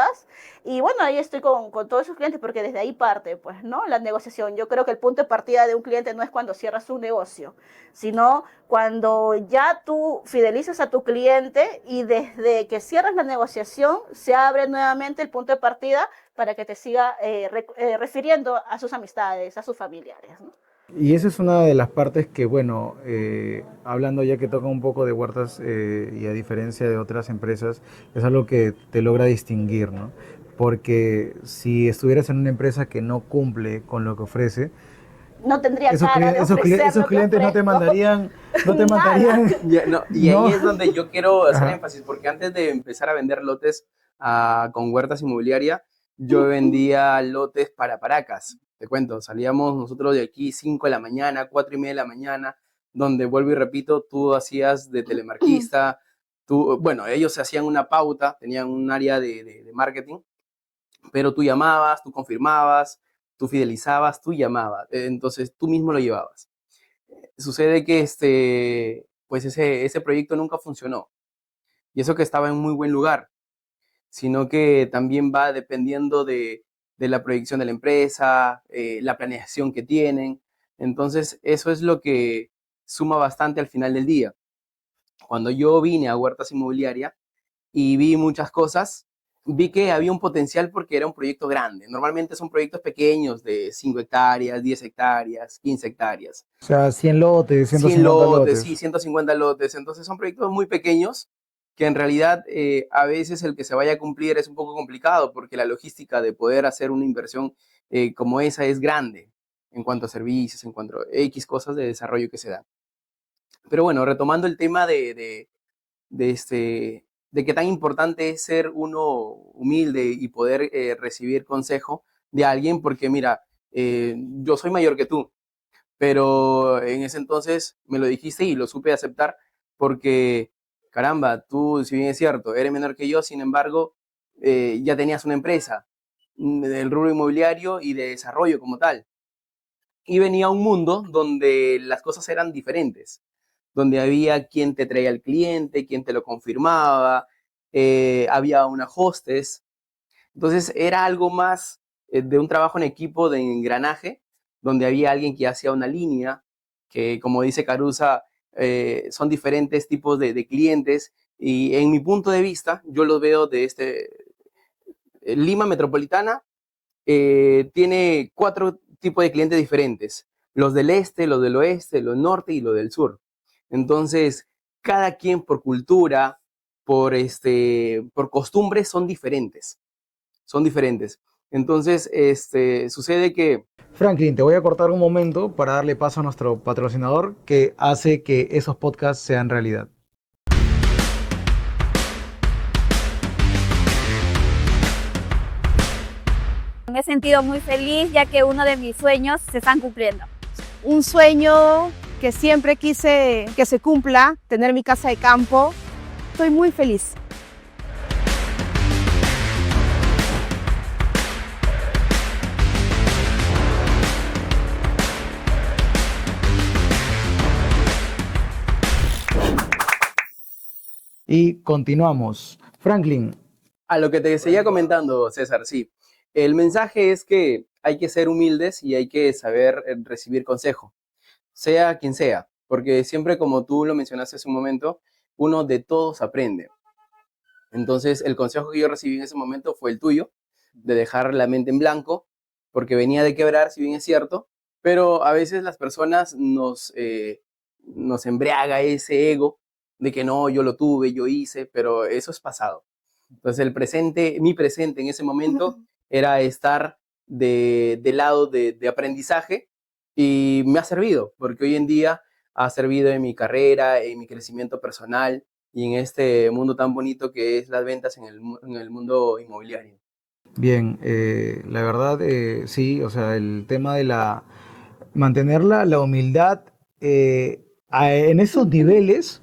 Y bueno, ahí estoy con todos esos clientes porque desde ahí parte, pues, ¿no? La negociación. Yo creo que el punto de partida de un cliente no es cuando cierras un negocio, sino cuando ya tú fidelizas a tu cliente y desde que cierras la negociación se abre nuevamente el punto de partida para que te siga refiriendo a sus amistades, a sus familiares, ¿no? Y esa es una de las partes que, bueno, hablando ya que toca un poco de Huertas y a diferencia de otras empresas, es algo que te logra distinguir, ¿no? Porque si estuvieras en una empresa que no cumple con lo que ofrece, no tendría esos clientes no te mandarían, Ya, no, y ahí es donde yo quiero hacer énfasis, porque antes de empezar a vender lotes con Huertas Inmobiliaria, yo vendía lotes para Paracas. Te cuento, salíamos nosotros de aquí 5 de la mañana, 4:30 de la mañana, donde, vuelvo y repito, tú hacías de telemarquista, bueno, ellos hacían una pauta, tenían un área de marketing, pero tú llamabas, tú confirmabas, tú fidelizabas, tú llamabas, entonces tú mismo lo llevabas. Sucede que pues ese proyecto nunca funcionó, y eso que estaba en muy buen lugar, sino que también va dependiendo de la proyección de la empresa, la planeación que tienen. Entonces, eso es lo que suma bastante al final del día. Cuando yo vine a Huertas Inmobiliaria y vi muchas cosas, vi que había un potencial porque era un proyecto grande. Normalmente son proyectos pequeños de 5 hectáreas, 10 hectáreas, 15 hectáreas. O sea, 100 lotes, 150 lotes. Sí, 150 lotes. Entonces son proyectos muy pequeños que en realidad a veces el que se vaya a cumplir es un poco complicado porque la logística de poder hacer una inversión como esa es grande en cuanto a servicios, en cuanto a X cosas de desarrollo que se dan. Pero bueno, retomando el tema de qué tan importante es ser uno humilde y poder recibir consejo de alguien, porque mira, yo soy mayor que tú, pero en ese entonces me lo dijiste y lo supe aceptar porque, caramba, tú, si bien es cierto, eres menor que yo, sin embargo, ya tenías una empresa del rubro inmobiliario y de desarrollo como tal. Y venía a un mundo donde las cosas eran diferentes, donde había quien te traía al cliente, quien te lo confirmaba, había una hostess. Entonces era algo más de un trabajo en equipo de engranaje, donde había alguien que hacía una línea, que como dice Carusa, son diferentes tipos de clientes y en mi punto de vista, yo los veo Lima Metropolitana tiene 4 tipos de clientes diferentes, los del este, los del oeste, los del norte y los del sur. Entonces, cada quien por cultura, por costumbres son diferentes. Entonces, sucede que... Franklin, te voy a cortar un momento para darle paso a nuestro patrocinador que hace que esos podcasts sean realidad. Me he sentido muy feliz ya que uno de mis sueños se están cumpliendo. Un sueño que siempre quise que se cumpla, tener mi casa de campo. Estoy muy feliz. Y continuamos. Franklin. A lo que te seguía comentando, César, sí. El mensaje es que hay que ser humildes y hay que saber recibir consejo, sea quien sea, porque siempre, como tú lo mencionaste hace un momento, uno de todos aprende. Entonces, el consejo que yo recibí en ese momento fue el tuyo, de dejar la mente en blanco, porque venía de quebrar, si bien es cierto, pero a veces las personas nos embriaga ese ego de que no, yo lo tuve, yo hice, pero eso es pasado. Entonces, mi presente en ese momento era estar del lado de aprendizaje y me ha servido, porque hoy en día ha servido en mi carrera, en mi crecimiento personal y en este mundo tan bonito que es las ventas en el mundo inmobiliario. Bien, la verdad, sí, o sea, el tema de mantener la humildad en esos niveles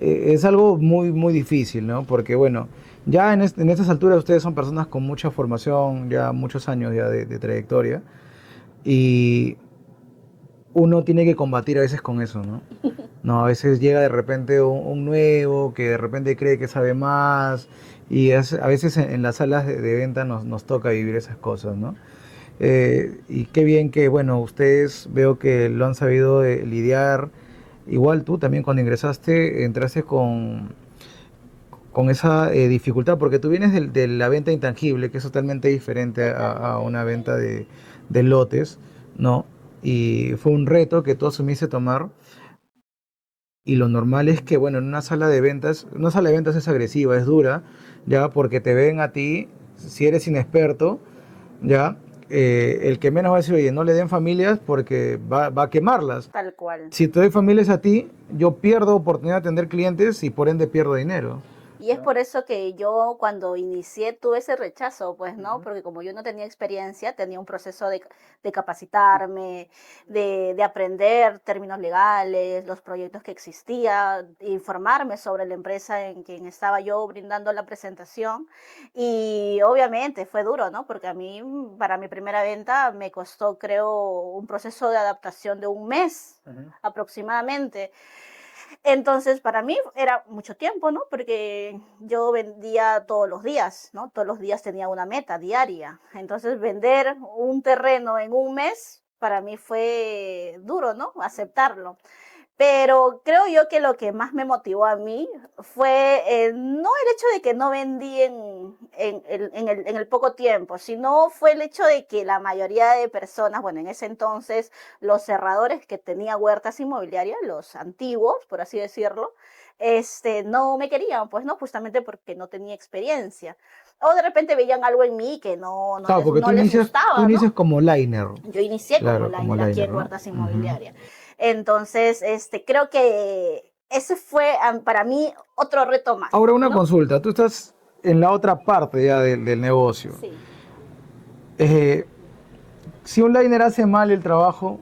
es algo muy, muy difícil, ¿no? Porque, bueno, ya en estas alturas ustedes son personas con mucha formación, ya muchos años ya de trayectoria, y uno tiene que combatir a veces con eso, ¿no? No, a veces llega de repente un nuevo que de repente cree que sabe más y a veces en las salas de venta nos toca vivir esas cosas, ¿no? Y qué bien que, bueno, ustedes veo que lo han sabido lidiar. Igual tú también cuando ingresaste, entraste con esa dificultad, porque tú vienes de la venta intangible, que es totalmente diferente a una venta de lotes, ¿no? Y fue un reto que tú asumiste tomar. Y lo normal es que, bueno, en una sala de ventas es agresiva, es dura, ya, porque te ven a ti, si eres inexperto, ya, el que menos va a decir, oye, no le den familias porque va a quemarlas. Tal cual. Si te doy familias a ti, yo pierdo oportunidad de atender clientes y por ende pierdo dinero. Y es por eso que yo cuando inicié tuve ese rechazo, pues, ¿no? Porque como yo no tenía experiencia, tenía un proceso de capacitarme, de aprender términos legales, los proyectos que existía, informarme sobre la empresa en quien estaba yo brindando la presentación. Y obviamente fue duro, ¿no? Porque a mí, para mi primera venta, me costó, creo, un proceso de adaptación de un mes aproximadamente. Entonces, para mí era mucho tiempo, ¿no? Porque yo vendía todos los días, ¿no? Todos los días tenía una meta diaria. Entonces, vender un terreno en un mes, para mí fue duro, ¿no? Aceptarlo. Pero creo yo que lo que más me motivó a mí fue no el hecho de que no vendí en el poco tiempo, sino fue el hecho de que la mayoría de personas, bueno, en ese entonces los cerradores que tenía huertas inmobiliarias, los antiguos, por así decirlo, no me querían, pues no, justamente porque no tenía experiencia. O de repente veían algo en mí que Claro, porque no les gustaba, tú ¿no? inicias como liner. Yo inicié Claro, como line aquí en ¿no? Huertas Inmobiliarias. Entonces, creo que ese fue para mí otro reto más. Ahora una ¿no? consulta, tú estás en la otra parte ya del negocio. Sí. Si un liner hace mal el trabajo,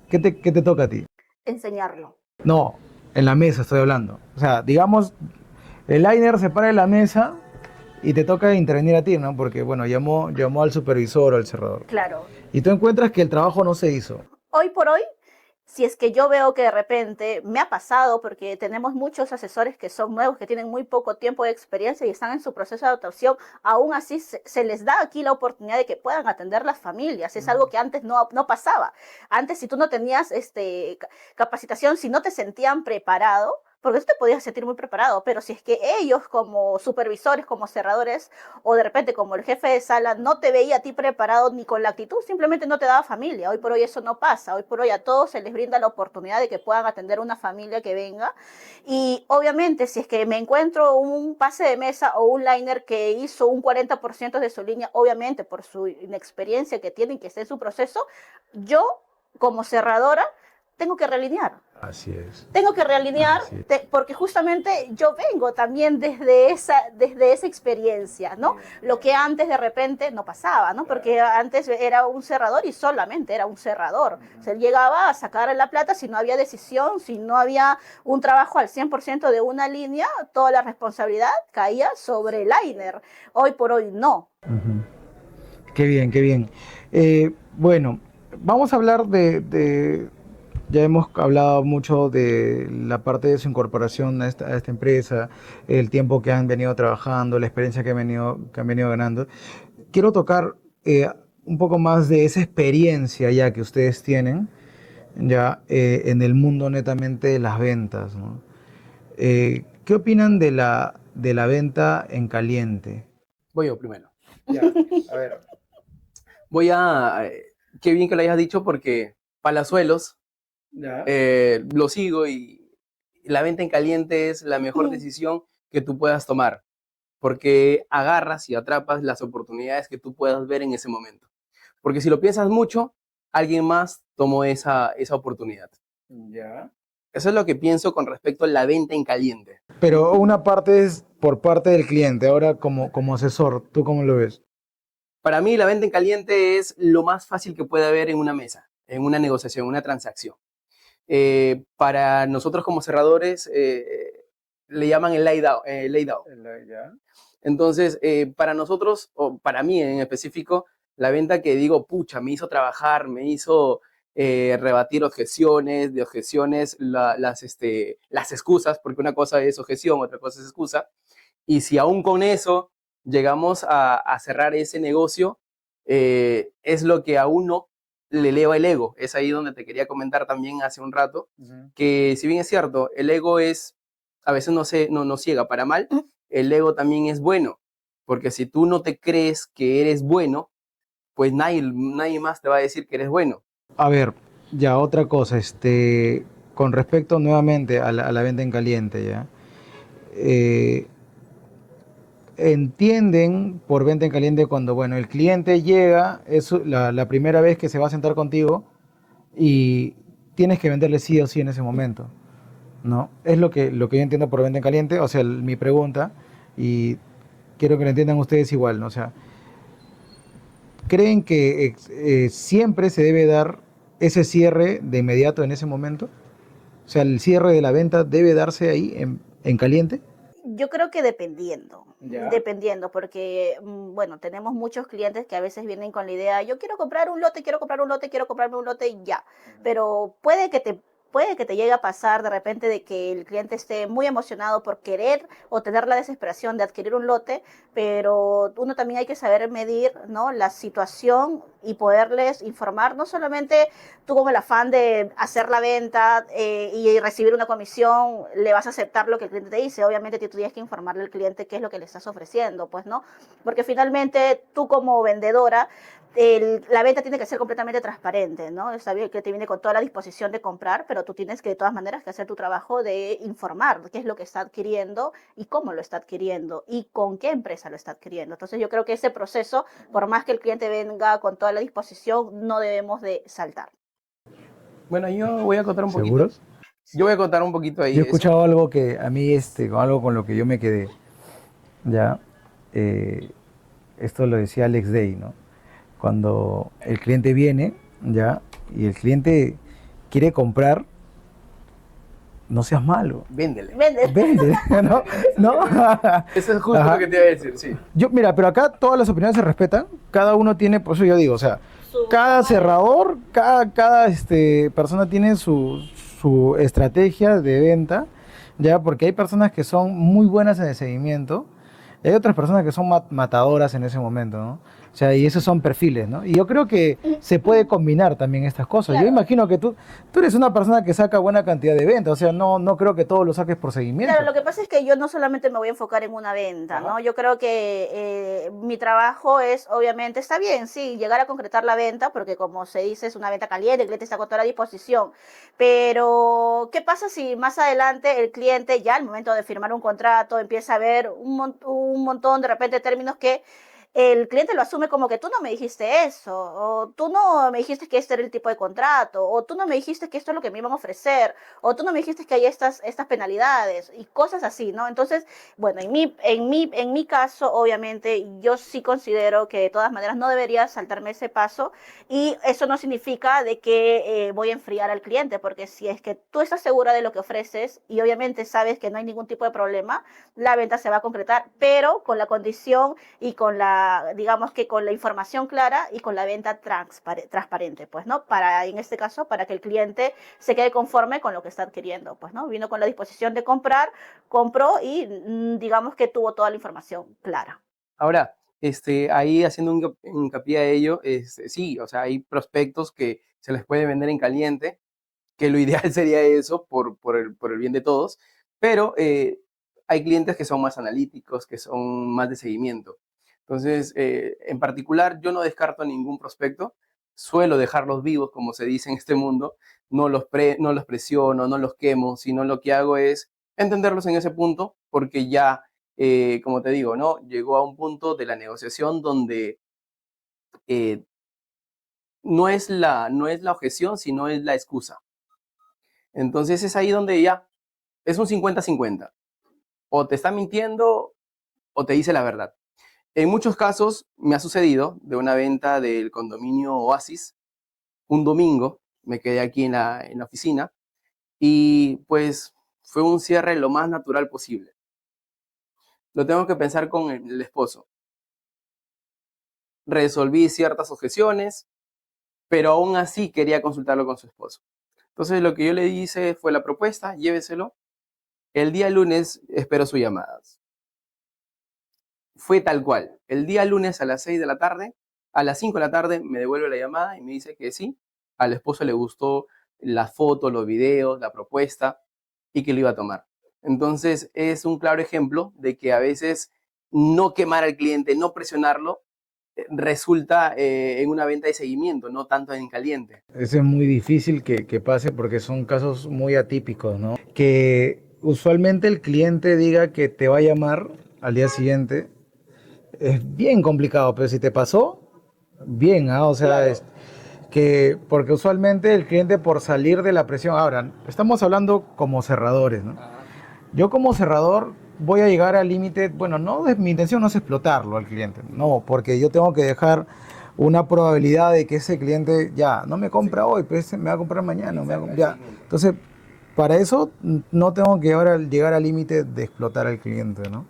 qué te toca a ti? Enseñarlo. No, en la mesa estoy hablando. O sea, digamos, el liner se para en la mesa y te toca intervenir a ti, ¿no? Porque, bueno, llamó al supervisor o al cerrador. Claro. Y tú encuentras que el trabajo no se hizo. Hoy por hoy, si es que yo veo que de repente me ha pasado, porque tenemos muchos asesores que son nuevos, que tienen muy poco tiempo de experiencia y están en su proceso de adaptación, aún así se les da aquí la oportunidad de que puedan atender las familias. Es algo que antes no pasaba. Antes, si tú no tenías capacitación, si no te sentían preparado, porque tú te podías sentir muy preparado, pero si es que ellos como supervisores, como cerradores, o de repente como el jefe de sala, no te veía a ti preparado ni con la actitud, simplemente no te daba familia. Hoy por hoy eso no pasa. Hoy por hoy a todos se les brinda la oportunidad de que puedan atender una familia que venga. Y obviamente si es que me encuentro un pase de mesa o un liner que hizo un 40% de su línea, obviamente por su inexperiencia que tienen, que está en su proceso, yo como cerradora tengo que realinear. Así es. Tengo que realinear porque justamente yo vengo también desde esa experiencia, ¿no? Lo que antes de repente no pasaba, ¿no? Porque antes era un cerrador y solamente era un cerrador. O sea, él llegaba a sacar la plata si no había decisión, si no había un trabajo al 100% de una línea, toda la responsabilidad caía sobre el liner. Hoy por hoy no. Qué bien, qué bien. Bueno, vamos a hablar de ya hemos hablado mucho de la parte de su incorporación a esta empresa, el tiempo que han venido trabajando, la experiencia que han venido ganando. Quiero tocar un poco más de esa experiencia ya que ustedes tienen ya en el mundo netamente de las ventas, ¿no? ¿Qué opinan de la venta en caliente? Voy yo primero. Ya, a ver. Voy a... qué bien que lo hayas dicho porque Palazuelos Ya. lo sigo y la venta en caliente es la mejor decisión que tú puedas tomar porque agarras y atrapas las oportunidades que tú puedas ver en ese momento. Porque si lo piensas mucho, alguien más tomó esa oportunidad. Ya. Eso es lo que pienso con respecto a la venta en caliente. Pero una parte es por parte del cliente. Ahora, como asesor, ¿tú cómo lo ves? Para mí, la venta en caliente es lo más fácil que puede haber en una mesa, en una negociación, una transacción. Para nosotros como cerradores, le llaman el lay down. Ya. Entonces, para nosotros, o para mí en específico, la venta que digo, pucha, me hizo trabajar, me hizo rebatir objeciones, de objeciones las excusas, porque una cosa es objeción, otra cosa es excusa, y si aún con eso llegamos a cerrar ese negocio, es lo que a uno le eleva el ego. Es ahí donde te quería comentar también hace un rato, que si bien es cierto, el ego es, a veces no ciega para mal, el ego también es bueno, porque si tú no te crees que eres bueno, pues nadie más te va a decir que eres bueno. A ver, ya otra cosa, con respecto nuevamente a la venta en caliente, ya. Eh, entienden por venta en caliente cuando, bueno, el cliente llega, es la primera vez que se va a sentar contigo y tienes que venderle sí o sí en ese momento, ¿no? Es lo que yo entiendo por venta en caliente, o sea, mi pregunta, y quiero que lo entiendan ustedes igual, ¿no? O sea, ¿creen que siempre se debe dar ese cierre de inmediato en ese momento? O sea, el cierre de la venta debe darse ahí en caliente. Yo creo que dependiendo, Ya. dependiendo, porque, bueno, tenemos muchos clientes que a veces vienen con la idea, yo quiero comprar un lote, quiero comprar un lote, quiero comprarme un lote y ya. Pero puede que te llegue a pasar de repente de que el cliente esté muy emocionado por querer o tener la desesperación de adquirir un lote, pero uno también hay que saber medir, ¿no?, la situación y poderles informar, no solamente tú con el afán de hacer la venta y recibir una comisión, le vas a aceptar lo que el cliente te dice. Obviamente tú tienes que informarle al cliente qué es lo que le estás ofreciendo, pues, ¿no? Porque finalmente tú como vendedora, la venta tiene que ser completamente transparente, ¿no? Está bien que te viene con toda la disposición de comprar, pero tú tienes que de todas maneras que hacer tu trabajo de informar qué es lo que está adquiriendo y cómo lo está adquiriendo y con qué empresa lo está adquiriendo. Entonces yo creo que ese proceso, por más que el cliente venga con toda la disposición, no debemos de saltar. Bueno, yo voy a contar un poquito. ¿Seguros? Yo voy a contar un poquito ahí Yo he de eso. escuchado algo que a mí, algo con lo que yo me quedé, ya, esto lo decía Alex Day, ¿no? Cuando el cliente viene, ya, y el cliente quiere comprar, no seas malo, Véndele. Vende. vende, ¿no? ¿No? Eso es justo Ajá. lo que te iba a decir, sí. Yo, mira, pero acá todas las opiniones se respetan, cada uno tiene, por eso yo digo, o sea, cada cerrador, cada persona tiene su estrategia de venta, ya, porque hay personas que son muy buenas en el seguimiento, y hay otras personas que son matadoras en ese momento, ¿no? O sea, y esos son perfiles, ¿no? Y yo creo que se puede combinar también estas cosas. Claro. Yo imagino que tú eres una persona que saca buena cantidad de ventas, o sea, no creo que todo lo saques por seguimiento. Claro, lo que pasa es que yo no solamente me voy a enfocar en una venta, ¿no? Yo creo que mi trabajo es, obviamente, está bien, sí, llegar a concretar la venta, porque como se dice, es una venta caliente, el cliente está con toda la disposición, pero ¿qué pasa si más adelante el cliente ya al momento de firmar un contrato empieza a ver un montón de repente términos que el cliente lo asume como que tú no me dijiste eso, o tú no me dijiste que este era el tipo de contrato, o tú no me dijiste que esto es lo que me iban a ofrecer, o tú no me dijiste que hay estas penalidades y cosas así, ¿no? Entonces, bueno, en mi caso, obviamente, yo sí considero que de todas maneras no debería saltarme ese paso y eso no significa de que voy a enfriar al cliente, porque si es que tú estás segura de lo que ofreces y obviamente sabes que no hay ningún tipo de problema, la venta se va a concretar, pero con la condición y con la digamos que con la información clara y con la venta transparente, pues, ¿no? En este caso, para que el cliente se quede conforme con lo que está adquiriendo, pues, ¿no? Vino con la disposición de comprar, compró y digamos que tuvo toda la información clara. Ahora, ahí haciendo un hincapié a ello, sí, o sea, hay prospectos que se les puede vender en caliente, que lo ideal sería eso por el bien de todos, pero hay clientes que son más analíticos, que son más de seguimiento. Entonces, en particular, yo no descarto a ningún prospecto, suelo dejarlos vivos, como se dice en este mundo, no los presiono, no los quemo, sino lo que hago es entenderlos en ese punto, porque ya, como te digo, ¿no? Llegó a un punto de la negociación donde eh, no es la objeción, sino es la excusa. Entonces es ahí donde ya es un 50-50. O te está mintiendo o te dice la verdad. En muchos casos me ha sucedido de una venta del condominio Oasis, un domingo, me quedé aquí en la oficina y pues fue un cierre lo más natural posible. Lo tengo que pensar con el esposo. Resolví ciertas objeciones, pero aún así quería consultarlo con su esposo. Entonces lo que yo le hice fue la propuesta, lléveselo. El día lunes espero sus llamadas. Fue tal cual. El día lunes a las 6 de la tarde, a las 5 de la tarde me devuelve la llamada y me dice que sí, al esposo le gustó la foto, los videos, la propuesta y que lo iba a tomar. Entonces es un claro ejemplo de que a veces no quemar al cliente, no presionarlo, resulta en una venta de seguimiento, no tanto en caliente. Eso es muy difícil que pase porque son casos muy atípicos, ¿no? Que usualmente el cliente diga que te va a llamar al día siguiente es bien complicado, pero si te pasó, bien, ¿ah? O sea, Claro. porque usualmente el cliente por salir de la presión, ahora, estamos hablando como cerradores, ¿no? Yo como cerrador voy a llegar al límite, bueno, no, mi intención no es explotarlo al cliente, no, porque yo tengo que dejar una probabilidad de que ese cliente ya no me compra hoy, pues me va a comprar mañana, ya. Entonces, para eso no tengo que ahora llegar al límite de explotar al cliente, ¿no?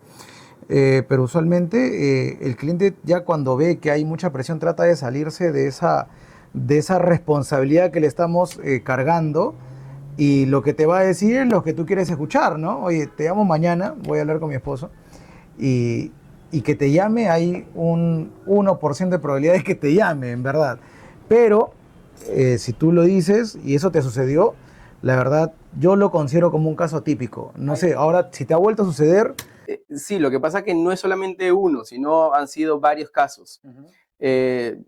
Pero usualmente el cliente ya cuando ve que hay mucha presión trata de salirse de esa responsabilidad que le estamos cargando y lo que te va a decir es lo que tú quieres escuchar, ¿no? Oye, te llamo mañana, voy a hablar con mi esposo y que te llame, hay un 1% de probabilidad de que te llame, en verdad. Pero si tú lo dices y eso te sucedió, la verdad yo lo considero como un caso típico. No sé, ahora si te ha vuelto a suceder... Sí, lo que pasa es que no es solamente uno, sino han sido varios casos.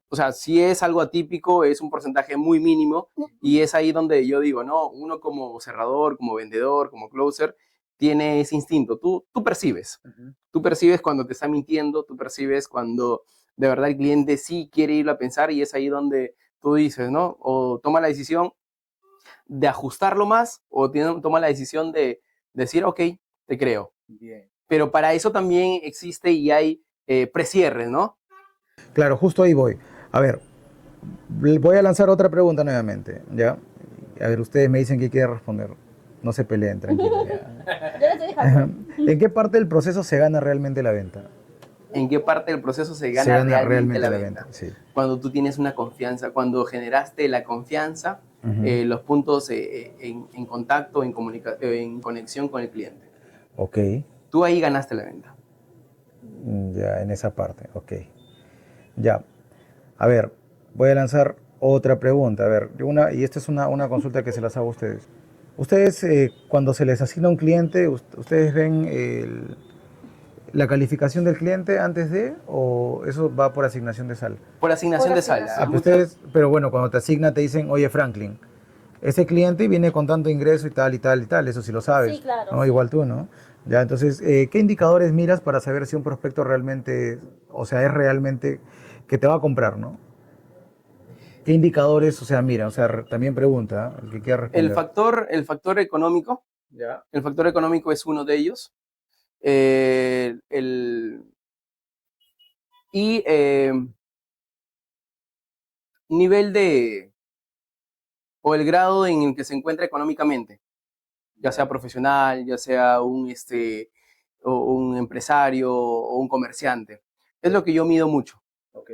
O sea, si es algo atípico, es un porcentaje muy mínimo y es ahí donde yo digo, no, uno como cerrador, como vendedor, como closer, tiene ese instinto. Tú percibes. Tú percibes cuando te está mintiendo, tú percibes cuando de verdad el cliente sí quiere irlo a pensar y es ahí donde tú dices, ¿no? O toma la decisión de ajustarlo más o toma la decisión de decir, ok, te creo. Bien. Pero para eso también existe y hay precierres, ¿no? Claro, justo ahí voy. A ver, voy a lanzar otra pregunta nuevamente, ¿ya? A ver, ustedes me dicen que quieren responder. No se peleen, tranquilos. Yo le estoy dejando. ¿En qué parte del proceso se gana realmente la venta? ¿En qué parte del proceso se Se gana gana realmente la venta? sí. Cuando tú tienes una confianza, cuando generaste la confianza, los puntos en contacto, en conexión con el cliente. Ok, Tú ahí ganaste la venta. ya en esa parte, ok. Ya, a ver, voy a lanzar otra pregunta. A ver, y esta es una consulta que se las hago a ustedes. Ustedes, cuando se les asigna un cliente, ¿ustedes ven la calificación del cliente antes de, o eso va por asignación de sala? Por asignación Por de sala. asignación. Pues ustedes, pero bueno, cuando te asigna te dicen, oye Franklin, ese cliente viene con tanto ingreso y tal y tal y tal, eso sí lo sabes, Sí, claro, ¿no? sí. Igual tú, ¿no? Ya, entonces, ¿qué indicadores miras para saber si un prospecto realmente, o sea, es realmente que te va a comprar, ¿no? ¿Qué indicadores, o sea, mira, o sea, también pregunta, el que quiera El responder. factor económico, Ya. el factor económico es uno de ellos. Eh, el, y nivel o el grado en el que se encuentra económicamente, ya sea profesional, ya sea o un empresario o un comerciante. Es lo que yo mido mucho. Ok.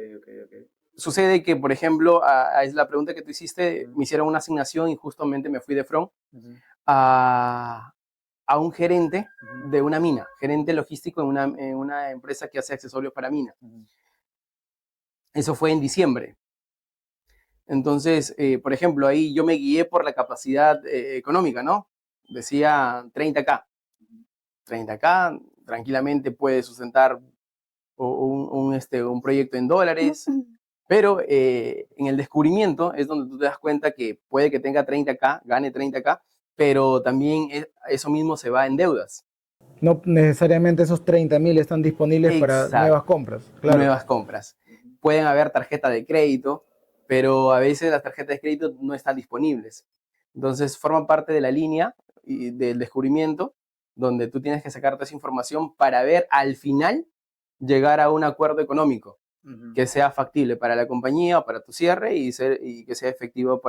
Sucede que, por ejemplo, es la pregunta que tú hiciste, me hicieron una asignación y justamente me fui de front a un gerente de una mina, gerente logístico en una empresa que hace accesorios para mina. Eso fue en diciembre. Entonces, por ejemplo, ahí yo me guié por la capacidad económica, ¿no? Decía 30K. 30K, tranquilamente puede sustentar un proyecto en dólares, pero en el descubrimiento es donde tú te das cuenta que puede que tenga 30K, gane 30K, pero también eso mismo se va en deudas. No necesariamente esos 30.000 están disponibles para nuevas compras. Claro. Nuevas compras. Pueden haber tarjeta de crédito, pero a veces las tarjetas de crédito no están disponibles. Entonces forman parte de la línea y del descubrimiento, donde tú tienes que sacar toda esa información para ver al final llegar a un acuerdo económico que sea factible para la compañía o para tu cierre y que sea efectivo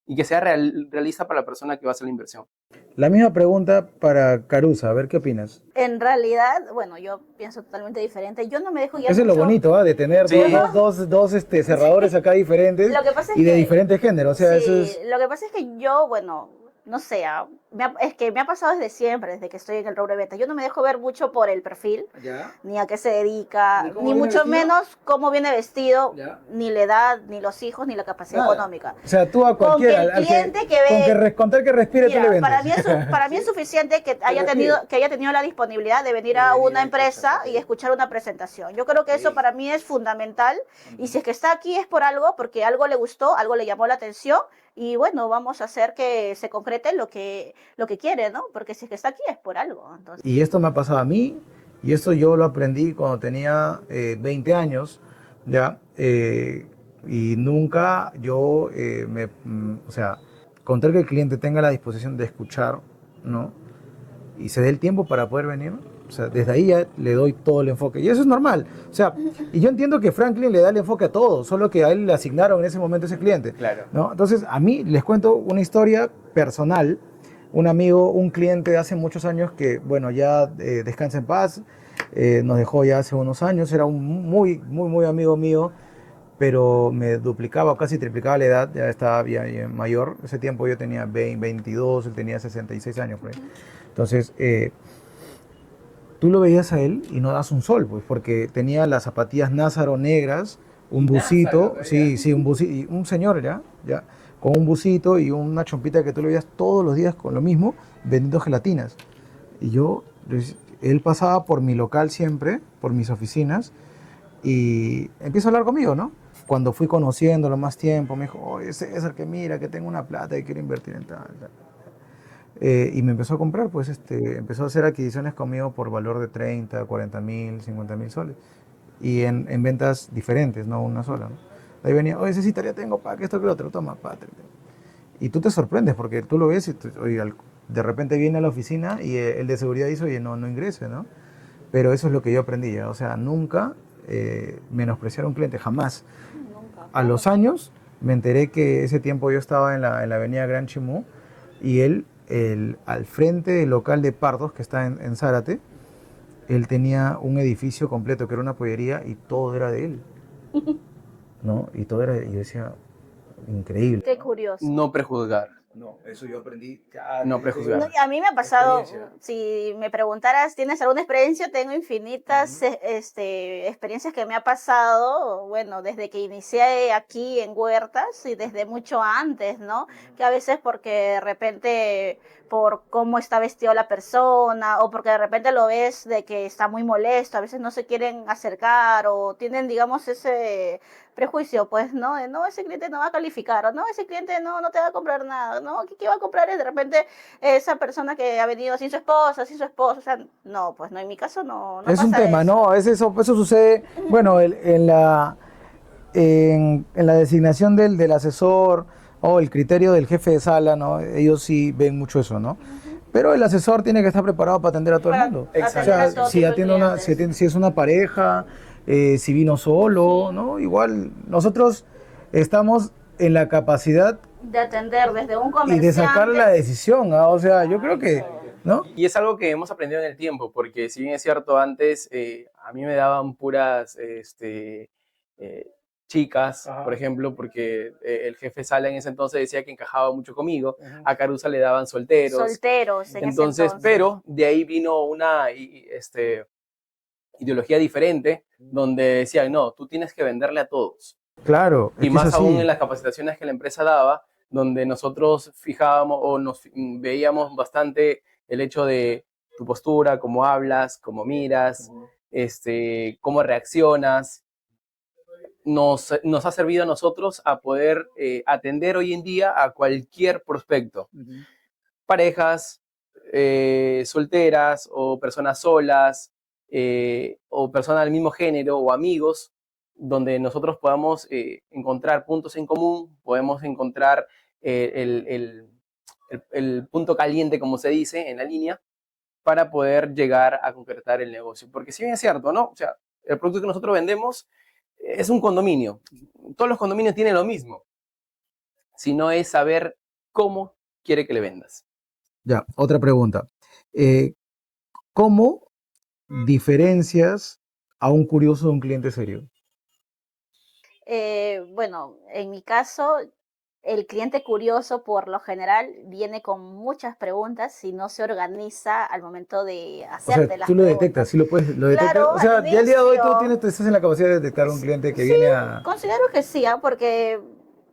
y que sea realista para la persona que va a hacer la inversión. La misma pregunta para Caruza, a ver qué opinas. En realidad, bueno, yo pienso totalmente diferente. Yo no me dejo guiar Eso es lo mucho. bonito, ¿ah? De tener Sí. dos cerradores acá diferentes Lo que pasa es y de que- diferentes géneros. O sea, Sí, eso es... lo que pasa es que yo, bueno, no sé, es que me ha pasado desde siempre, desde que estoy en el rubro de ventas. Yo no me dejo ver mucho por el perfil, ni a qué se dedica, ¿Ni cómo ni viene mucho vestido? menos cómo viene vestido, Ya. ni la edad, ni los hijos, ni la capacidad Nada. económica. O sea, tú a Con que cualquiera, el cliente que ve... con tal que respire, Mira, tú le vendes. para mí es suficiente que haya tenido la disponibilidad de venir De a venir una a empresa escuchar. y escuchar una presentación. Yo creo que eso para mí es fundamental y si es que está aquí es por algo, porque algo le gustó, algo le llamó la atención y bueno, vamos a hacer que se concrete lo que quiere, ¿no? Porque si es que está aquí es por algo. Entonces... Y esto me ha pasado a mí, y esto yo lo aprendí cuando tenía 20 años, ¿ya? Y nunca yo o sea, con tal que el cliente tenga la disposición de escuchar, ¿no? Y se dé el tiempo para poder venir, o sea, desde ahí ya le doy todo el enfoque. Y eso es normal. O sea, y yo entiendo que Franklin le da el enfoque a todo, solo que a él le asignaron en ese momento ese cliente. Claro. ¿No? Entonces, a mí les cuento una historia personal. Un amigo, un cliente de hace muchos años que, bueno, ya descansa en paz, nos dejó ya hace unos años, era un muy amigo mío, pero me duplicaba o casi triplicaba la edad, ya estaba bien mayor. Ese tiempo yo tenía 22, él tenía 66 años por ahí. Entonces, tú lo veías a él y no das un sol, pues, porque tenía las zapatillas Názaro negras, un busito, sí, un busito, un señor ya, con un busito y una chompita que tú lo veías todos los días con lo mismo, vendiendo gelatinas. Y él pasaba por mi local siempre, por mis oficinas, y empieza a hablar conmigo, ¿no? Cuando fui conociéndolo más tiempo, me dijo, oye, César, que mira, que tengo una plata y quiero invertir en tal. Y me empezó a comprar, pues empezó a hacer adquisiciones conmigo por valor de 30, 40.000, 50.000 soles. Y en ventas diferentes, no una sola, ¿no? Ahí venía, oye, Cecita, ya tengo, que esto, que lo otro, toma, Y tú te sorprendes porque tú lo ves y oye, de repente viene a la oficina y el de seguridad dice, oye, no ingrese, ¿no? Pero eso es lo que yo aprendí, ¿ya? O sea, nunca menospreciar a un cliente, jamás. Nunca. A los años me enteré que ese tiempo yo estaba en la avenida Gran Chimú y él, al frente del local de Pardos, que está en Zárate, él tenía un edificio completo que era una pollería y todo era de él, ¿no? Y todo era, y yo decía, increíble. Qué curioso. No prejuzgar. No, eso yo aprendí. No prejuzgar. No, a mí me ha pasado, Experiencia. si me preguntaras, ¿tienes alguna experiencia? Tengo infinitas experiencias que me ha pasado, bueno, desde que inicié aquí en Huertas y desde mucho antes, ¿no? Que a veces porque de repente por cómo está vestido la persona o porque de repente lo ves de que está muy molesto, a veces no se quieren acercar o tienen, digamos, ese prejuicio, pues, ¿no? De, no, ese cliente no va a calificar, o no, ese cliente no te va a comprar nada, ¿no? ¿Qué va a comprar? Es de repente esa persona que ha venido sin su esposa, o sea, no, pues, no, en mi caso no Es un pasa tema, eso. ¿no? Eso sucede, bueno, en la designación del asesor o el criterio del jefe de sala, ¿no? Ellos sí ven mucho eso, ¿no? Pero el asesor tiene que estar preparado para atender a todo el Para mundo. atender O sea, a todo si tipo de clientes. si es una pareja, si vino solo, ¿no? Igual nosotros estamos en la capacidad De atender desde un y comerciante. de sacar la decisión, ¿ah? O sea, yo creo que ¿no? Y es algo que hemos aprendido en el tiempo, porque si bien es cierto, antes a mí me daban puras chicas, Ajá. por ejemplo, porque el jefe Sala en ese entonces decía que encajaba mucho conmigo, Ujú. a Carusa le daban solteros. Solteros en ese Entonces, entonces. pero de ahí vino una ideología diferente, donde decían, no, tú tienes que venderle a todos. Claro, es Y que es más aún así. en las capacitaciones que la empresa daba, donde nosotros fijábamos o nos veíamos bastante el hecho de tu postura, cómo hablas, cómo miras, cómo reaccionas. Nos ha servido a nosotros a poder atender hoy en día a cualquier prospecto. Parejas solteras o personas solas o personas del mismo género o amigos, donde nosotros podamos encontrar puntos en común, podemos encontrar el punto caliente, como se dice, en la línea, para poder llegar a concretar el negocio. Porque si bien es cierto, ¿no? O sea, el producto que nosotros vendemos es un condominio. Todos los condominios tienen lo mismo, sino es saber cómo quiere que le vendas. Ya, otra pregunta. ¿Cómo diferencias a un curioso de un cliente serio? Bueno, en mi caso, el cliente curioso por lo general viene con muchas preguntas y no se organiza al momento de O sea, hacerte las tú lo preguntas. detectas, sí lo puedes, lo detectas. Claro, O sea, al ya el día de hoy tú inicio, estás en la capacidad de detectar un cliente que sí, viene a... considero que sí, porque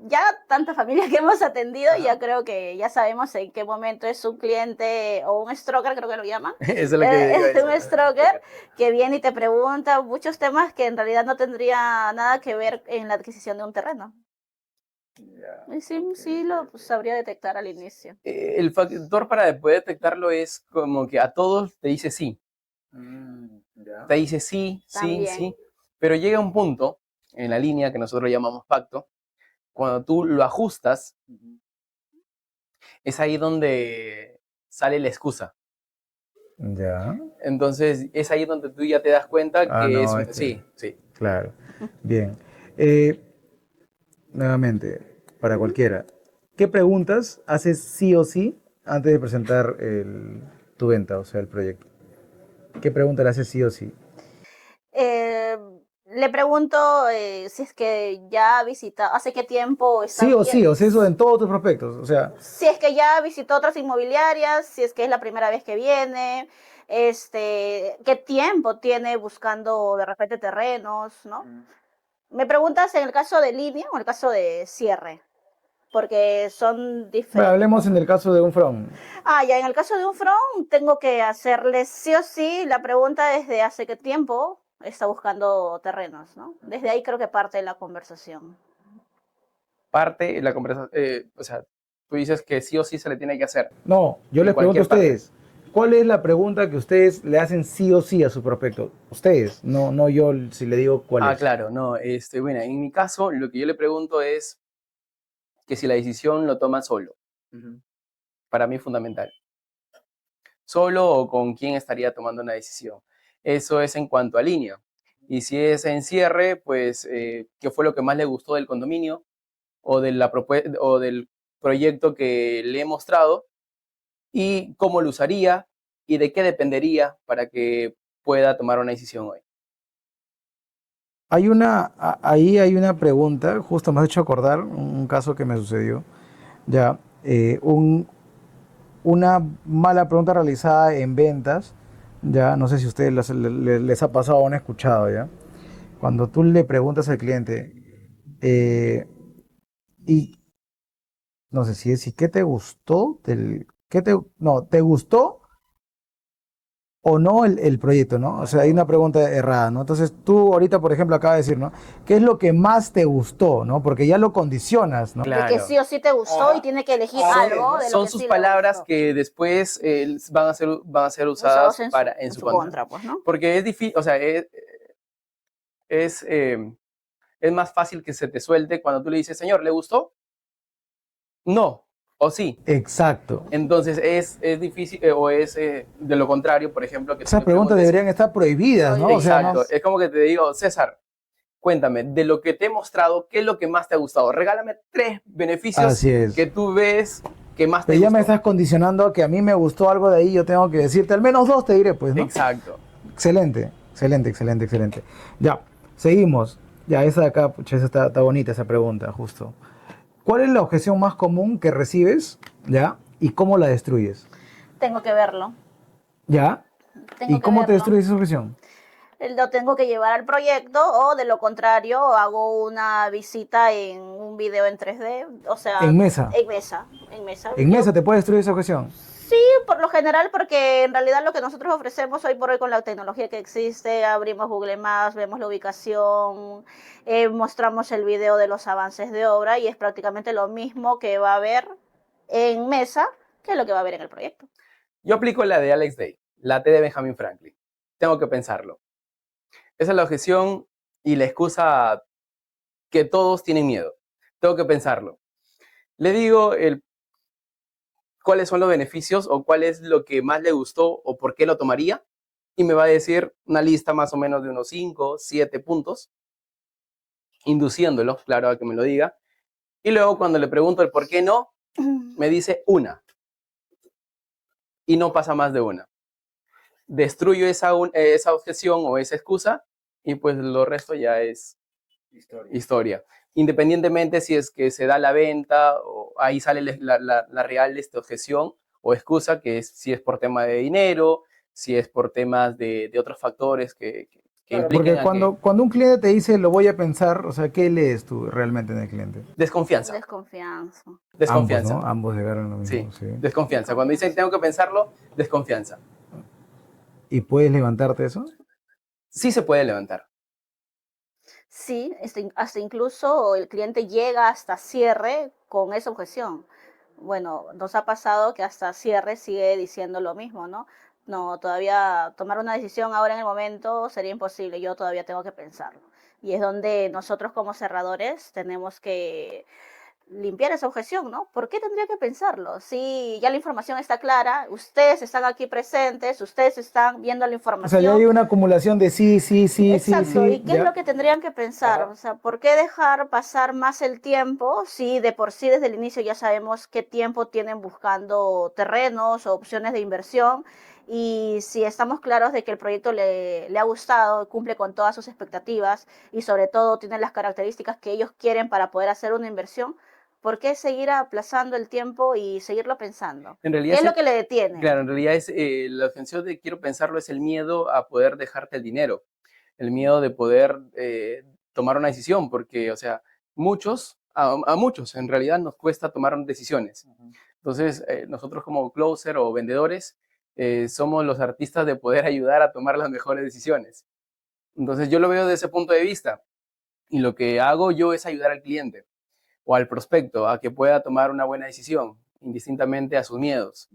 ya tanta familia que hemos atendido, Ajá. ya creo que ya sabemos en qué momento es un cliente o un stalker, creo que lo llaman. Esa es la que iba a Es un decir. stalker que viene y te pregunta muchos temas que en realidad no tendría nada que ver en la adquisición de un terreno. Y sí, sí lo sabría detectar al inicio. El factor para poder detectarlo es como que a todos te dice sí. Te dice sí, sí, También. sí. Pero llega un punto en la línea que nosotros llamamos pacto, cuando tú lo ajustas, es ahí donde sale la excusa. Ya. Entonces es ahí donde tú ya te das cuenta Ah, que es no, un... Sí, sí. claro. Bien. Nuevamente, para cualquiera, ¿qué preguntas haces sí o sí antes de presentar tu venta, o sea, el proyecto? ¿Qué pregunta le haces sí o sí? Le pregunto si es que ya ha visitado, hace qué tiempo está Sí o sí, bien, o sea, eso en todos tus prospectos, o sea, si es que ya visitó otras inmobiliarias, si es que es la primera vez que viene, qué tiempo tiene buscando de repente terrenos, ¿no? Me preguntas en el caso de línea o en el caso de cierre, porque son bueno, diferentes. hablemos en el caso de un front. Ya en el caso de un front tengo que hacerle sí o sí la pregunta desde hace qué tiempo está buscando terrenos, ¿no? Desde ahí creo que parte la conversación. Parte la conversación, o sea, tú dices que sí o sí se le tiene que hacer No, yo en les pregunto a cualquier parte. ustedes, ¿cuál es la pregunta que ustedes le hacen sí o sí a su prospecto? Ustedes, no yo si le digo cuál es. Claro, no, bueno, en mi caso lo que yo le pregunto es que si la decisión lo toma solo. Para mí es fundamental. Solo o con quién estaría tomando una decisión. Eso es en cuanto a línea. Y si es en cierre, pues, ¿qué fue lo que más le gustó del condominio o, o del proyecto que le he mostrado? Y cómo lo usaría y de qué dependería para que pueda tomar una decisión hoy. Ahí hay una pregunta, justo me has hecho acordar un caso que me sucedió. Ya, una mala pregunta realizada en ventas, ya, no sé si a ustedes les ha pasado o han escuchado, ya. Cuando tú le preguntas al cliente, y no sé si es, ¿y qué te gustó no, ¿te gustó o no el proyecto, ¿no? O sea, hay una pregunta errada, ¿no? Entonces tú ahorita, por ejemplo, acabas de decir, ¿no? ¿Qué es lo que más te gustó, ¿no? Porque ya lo condicionas, ¿no? De que sí o sí te gustó y tiene que elegir algo de lo Son que sus sí le palabras gustó. que después van a ser Usados usadas en en su su contra. contra, pues, ¿no? Porque es difícil, o sea, es, es más fácil que se te suelte cuando tú le dices, señor, ¿le gustó? No, o sí. Exacto. Entonces es difícil, o es de lo contrario, por ejemplo, que tú Esas me preguntas preguntes. deberían estar prohibidas, ¿no? O sea, no. Exacto, es como que te digo, César, cuéntame, de lo que te he mostrado, ¿qué es lo que más te ha gustado? Regálame 3 beneficios Así es. que tú ves ¿Qué más te Pero ya me gustó? estás condicionando a que a mí me gustó algo de ahí, yo tengo que decirte, al menos 2 te diré, pues, ¿no? Exacto. Excelente, excelente, excelente, excelente. Ya, seguimos. Ya, esa de acá, pucha, esa está bonita esa pregunta, justo. ¿Cuál es la objeción más común que recibes, ya, y cómo la destruyes? Tengo que verlo. ¿Ya? Tengo ¿Y que cómo te verlo. destruyes esa objeción? Lo tengo que llevar al proyecto o de lo contrario hago una visita en un video en 3D, o sea, En mesa. en mesa, en mesa. En mesa te puede destruir esa objeción. Sí, por lo general, porque en realidad lo que nosotros ofrecemos hoy por hoy con la tecnología que existe, abrimos Google Maps, vemos la ubicación, mostramos el video de los avances de obra y es prácticamente lo mismo que va a haber en mesa que lo que va a haber en el proyecto. Yo aplico la de Alex Day, la T de Benjamin Franklin. Tengo que pensarlo. Esa es la objeción y la excusa que todos tienen miedo. Tengo que pensarlo. Le digo cuáles son los beneficios o cuál es lo que más le gustó o por qué lo tomaría. Y me va a decir una lista más o menos de unos 5, 7 puntos, induciéndolo, claro, a que me lo diga. Y luego cuando le pregunto el por qué no, me dice una. Y no pasa más de una. Destruyo esa objeción o esa excusa y pues lo resto ya es historia. Independientemente si es que se da la venta, o ahí sale la real objeción o excusa, que es si es por tema de dinero, si es por temas de otros factores que Claro, impliquen porque cuando un cliente te dice lo voy a pensar, o sea, ¿qué lees tú realmente en el cliente? desconfianza. Desconfianza. Desconfianza. Ambos, ¿no? Ambos llegaron lo mismo, Sí, sí. desconfianza. Cuando dicen tengo que pensarlo, desconfianza. ¿Y puedes levantarte eso? Sí se puede levantar. Sí, hasta incluso el cliente llega hasta cierre con esa objeción. Bueno, nos ha pasado que hasta cierre sigue diciendo lo mismo, ¿no? No, todavía tomar una decisión ahora en el momento sería imposible, yo todavía tengo que pensarlo. Y es donde nosotros como cerradores tenemos que limpiar esa objeción, ¿no? ¿Por qué tendría que pensarlo? Si ya la información está clara, ustedes están aquí presentes, ustedes están viendo la O información. sea, ya hay una acumulación de sí, sí, sí, Exacto, sí, ¿y sí. qué es lo que tendrían que pensar? Ajá. O sea, ¿por qué dejar pasar más el tiempo si de por sí desde el inicio ya sabemos qué tiempo tienen buscando terrenos o opciones de inversión? Y si estamos claros de que el proyecto le ha gustado, cumple con todas sus expectativas y sobre todo tiene las características que ellos quieren para poder hacer una inversión, ¿por qué seguir aplazando el tiempo y seguirlo pensando? En realidad ¿Qué es lo es que le detiene? claro, en realidad es la objeción de quiero pensarlo es el miedo a poder dejarte el dinero, el miedo de poder tomar una decisión, porque, o sea, a muchos en realidad nos cuesta tomar decisiones. Entonces, nosotros como closer o vendedores somos los artistas de poder ayudar a tomar las mejores decisiones. Entonces, yo lo veo desde ese punto de vista y lo que hago yo es ayudar al cliente o al prospecto a que pueda tomar una buena decisión, indistintamente a sus miedos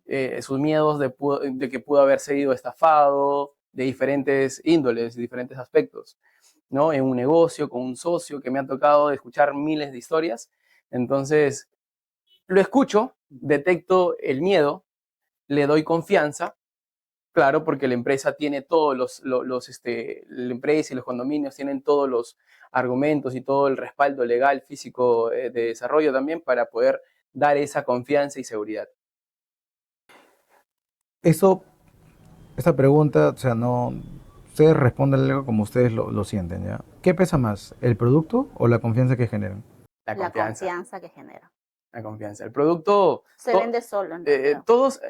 de que pudo haber sido estafado, de diferentes índoles, de diferentes aspectos, ¿no? En un negocio, con un socio, que me ha tocado escuchar miles de historias. Entonces, lo escucho, detecto el miedo, le doy confianza, claro, porque la empresa tiene todos la empresa y los condominios tienen todos los argumentos y todo el respaldo legal, físico, de desarrollo también para poder dar esa confianza y seguridad. Eso, esta pregunta, o sea, no, ustedes responden como ustedes lo sienten, ¿ya? ¿Qué pesa más, el producto o la confianza que generan? La La confianza, confianza que genera. la confianza. El producto, Se vende solo en realidad. todos,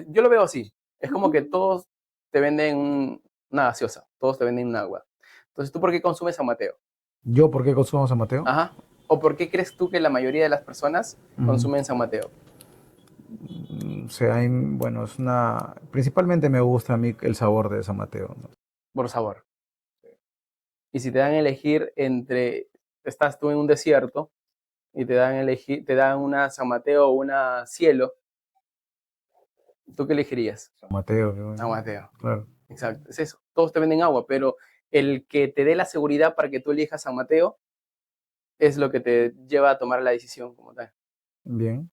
yo lo veo así, es como que todos te venden una gaseosa, todos te venden un agua. Entonces, ¿tú por qué consumes San Mateo? ¿Yo por qué consumo San Mateo? Ajá. ¿O por qué crees tú que la mayoría de las personas consumen San Mateo? O sea, bueno, principalmente me gusta a mí el sabor de San Mateo, ¿no? Por sabor. Y si te dan a elegir estás tú en un desierto y te dan una San Mateo o una Cielo, ¿tú qué elegirías? San Mateo, qué bueno. San Mateo. Claro. Exacto, es eso. Todos te venden agua, pero el que te dé la seguridad para que tú elijas San Mateo es lo que te lleva a tomar la decisión como tal. Bien.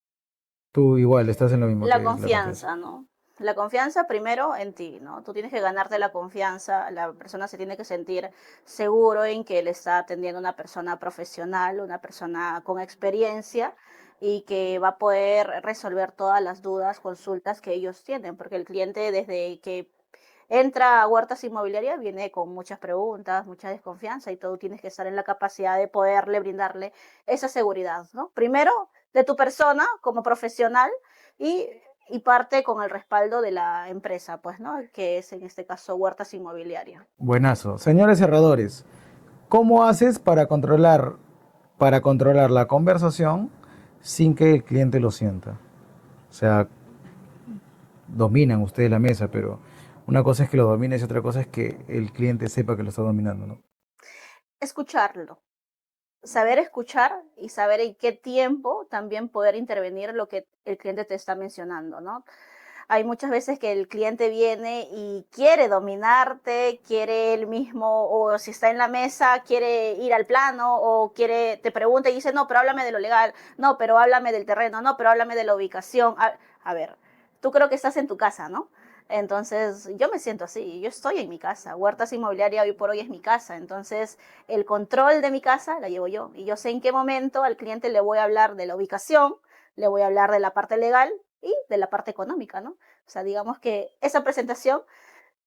Tú igual, estás en lo mismo La que confianza, ¿no? La confianza primero en ti, ¿no? Tú tienes que ganarte la confianza, la persona se tiene que sentir seguro en que le está atendiendo una persona profesional, una persona con experiencia y que va a poder resolver todas las dudas, consultas que ellos tienen, porque el cliente desde que entra a Huertas Inmobiliaria viene con muchas preguntas, mucha desconfianza y tú tienes que estar en la capacidad de poderle brindarle esa seguridad, ¿no? Primero, de tu persona como profesional y, y parte con el respaldo de la empresa, pues, ¿no? Que es en este caso Huertas Inmobiliaria. Buenazo. Señores cerradores, ¿cómo haces para controlar la conversación sin que el cliente lo sienta? O sea, dominan ustedes la mesa, pero una cosa es que lo domines y otra cosa es que el cliente sepa que lo está dominando, ¿no? Escucharlo. Saber escuchar y saber en qué tiempo también poder intervenir lo que el cliente te está mencionando, ¿no? Hay muchas veces que el cliente viene y quiere dominarte, quiere él mismo, o si está en la mesa, quiere ir al plano, o te pregunta y dice, no, pero háblame de lo legal, no, pero háblame del terreno, no, pero háblame de la ubicación. A ver, tú creo que estás en tu casa, ¿no? Entonces, yo me siento así, yo estoy en mi casa, Huertas Inmobiliaria hoy por hoy es mi casa, entonces el control de mi casa la llevo yo y yo sé en qué momento al cliente le voy a hablar de la ubicación, le voy a hablar de la parte legal y de la parte económica, ¿no? O sea, digamos que esa presentación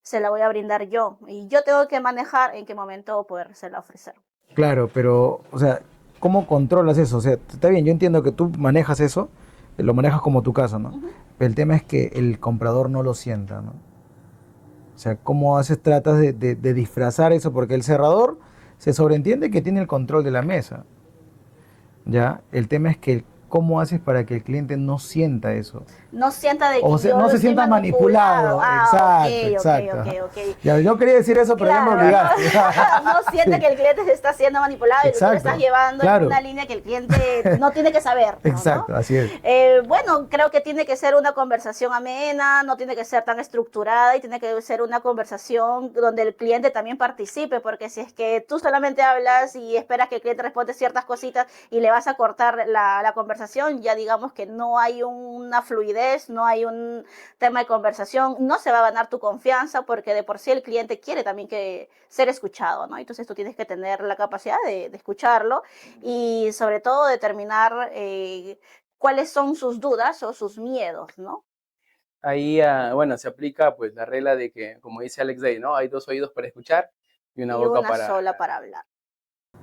se la voy a brindar yo y yo tengo que manejar en qué momento podérsela ofrecer. Claro, pero, o sea, ¿cómo controlas eso? O sea, está bien, yo entiendo que tú manejas eso, lo manejas como tu casa, ¿no? Pero el tema es que el comprador no lo sienta, ¿no? O sea, ¿cómo haces, tratas de disfrazar eso? Porque el cerrador se sobreentiende que tiene el control de la mesa, ¿ya? El tema es que cómo haces para que el cliente no sienta eso. No sienta de que O sea, yo no lo se estoy sienta manipulado. Ah, Exacto, ok. exacto. Ya, yo quería decir eso, pero ya me Claro, obligaste. no siente Sí. que el cliente se está siendo manipulado y tú lo Exacto, estás llevando en claro. una línea que el cliente no tiene que saber, ¿no? Exacto, así es. Bueno, creo que tiene que ser una conversación amena, no tiene que ser tan estructurada y tiene que ser una conversación donde el cliente también participe, porque si es que tú solamente hablas y esperas que el cliente responda ciertas cositas y le vas a cortar la conversación, ya digamos que no hay una fluidez, no hay un tema de conversación, no se va a ganar tu confianza porque de por sí el cliente quiere también que ser escuchado, ¿no? Entonces tú tienes que tener la capacidad de escucharlo y sobre todo determinar cuáles son sus dudas o sus miedos, ¿no? Ahí, bueno, se aplica pues la regla de que, como dice Alex Day, ¿no? Hay dos oídos para escuchar y una Y boca una para sola hablar. para hablar.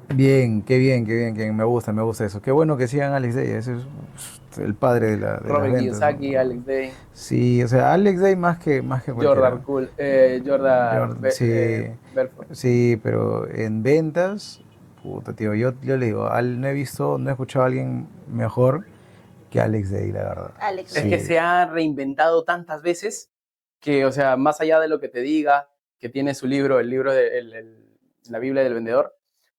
Bien, qué bien, qué bien, qué bien. Me gusta eso. Qué bueno que sigan a Alex Day, ese es el padre de las Robert ventas, ¿no? Kiyosaki, Alex Day, Sí, o sea, Alex Day más que cualquiera. Jordan Sí, Belfort. sí, pero en ventas, puta, tío, yo le digo, no he escuchado a alguien mejor que Alex Day, la verdad. Alex Es Day. que Sí, se ha reinventado tantas veces que, o sea, más allá de lo que te diga, que tiene su libro, el libro de la Biblia del vendedor,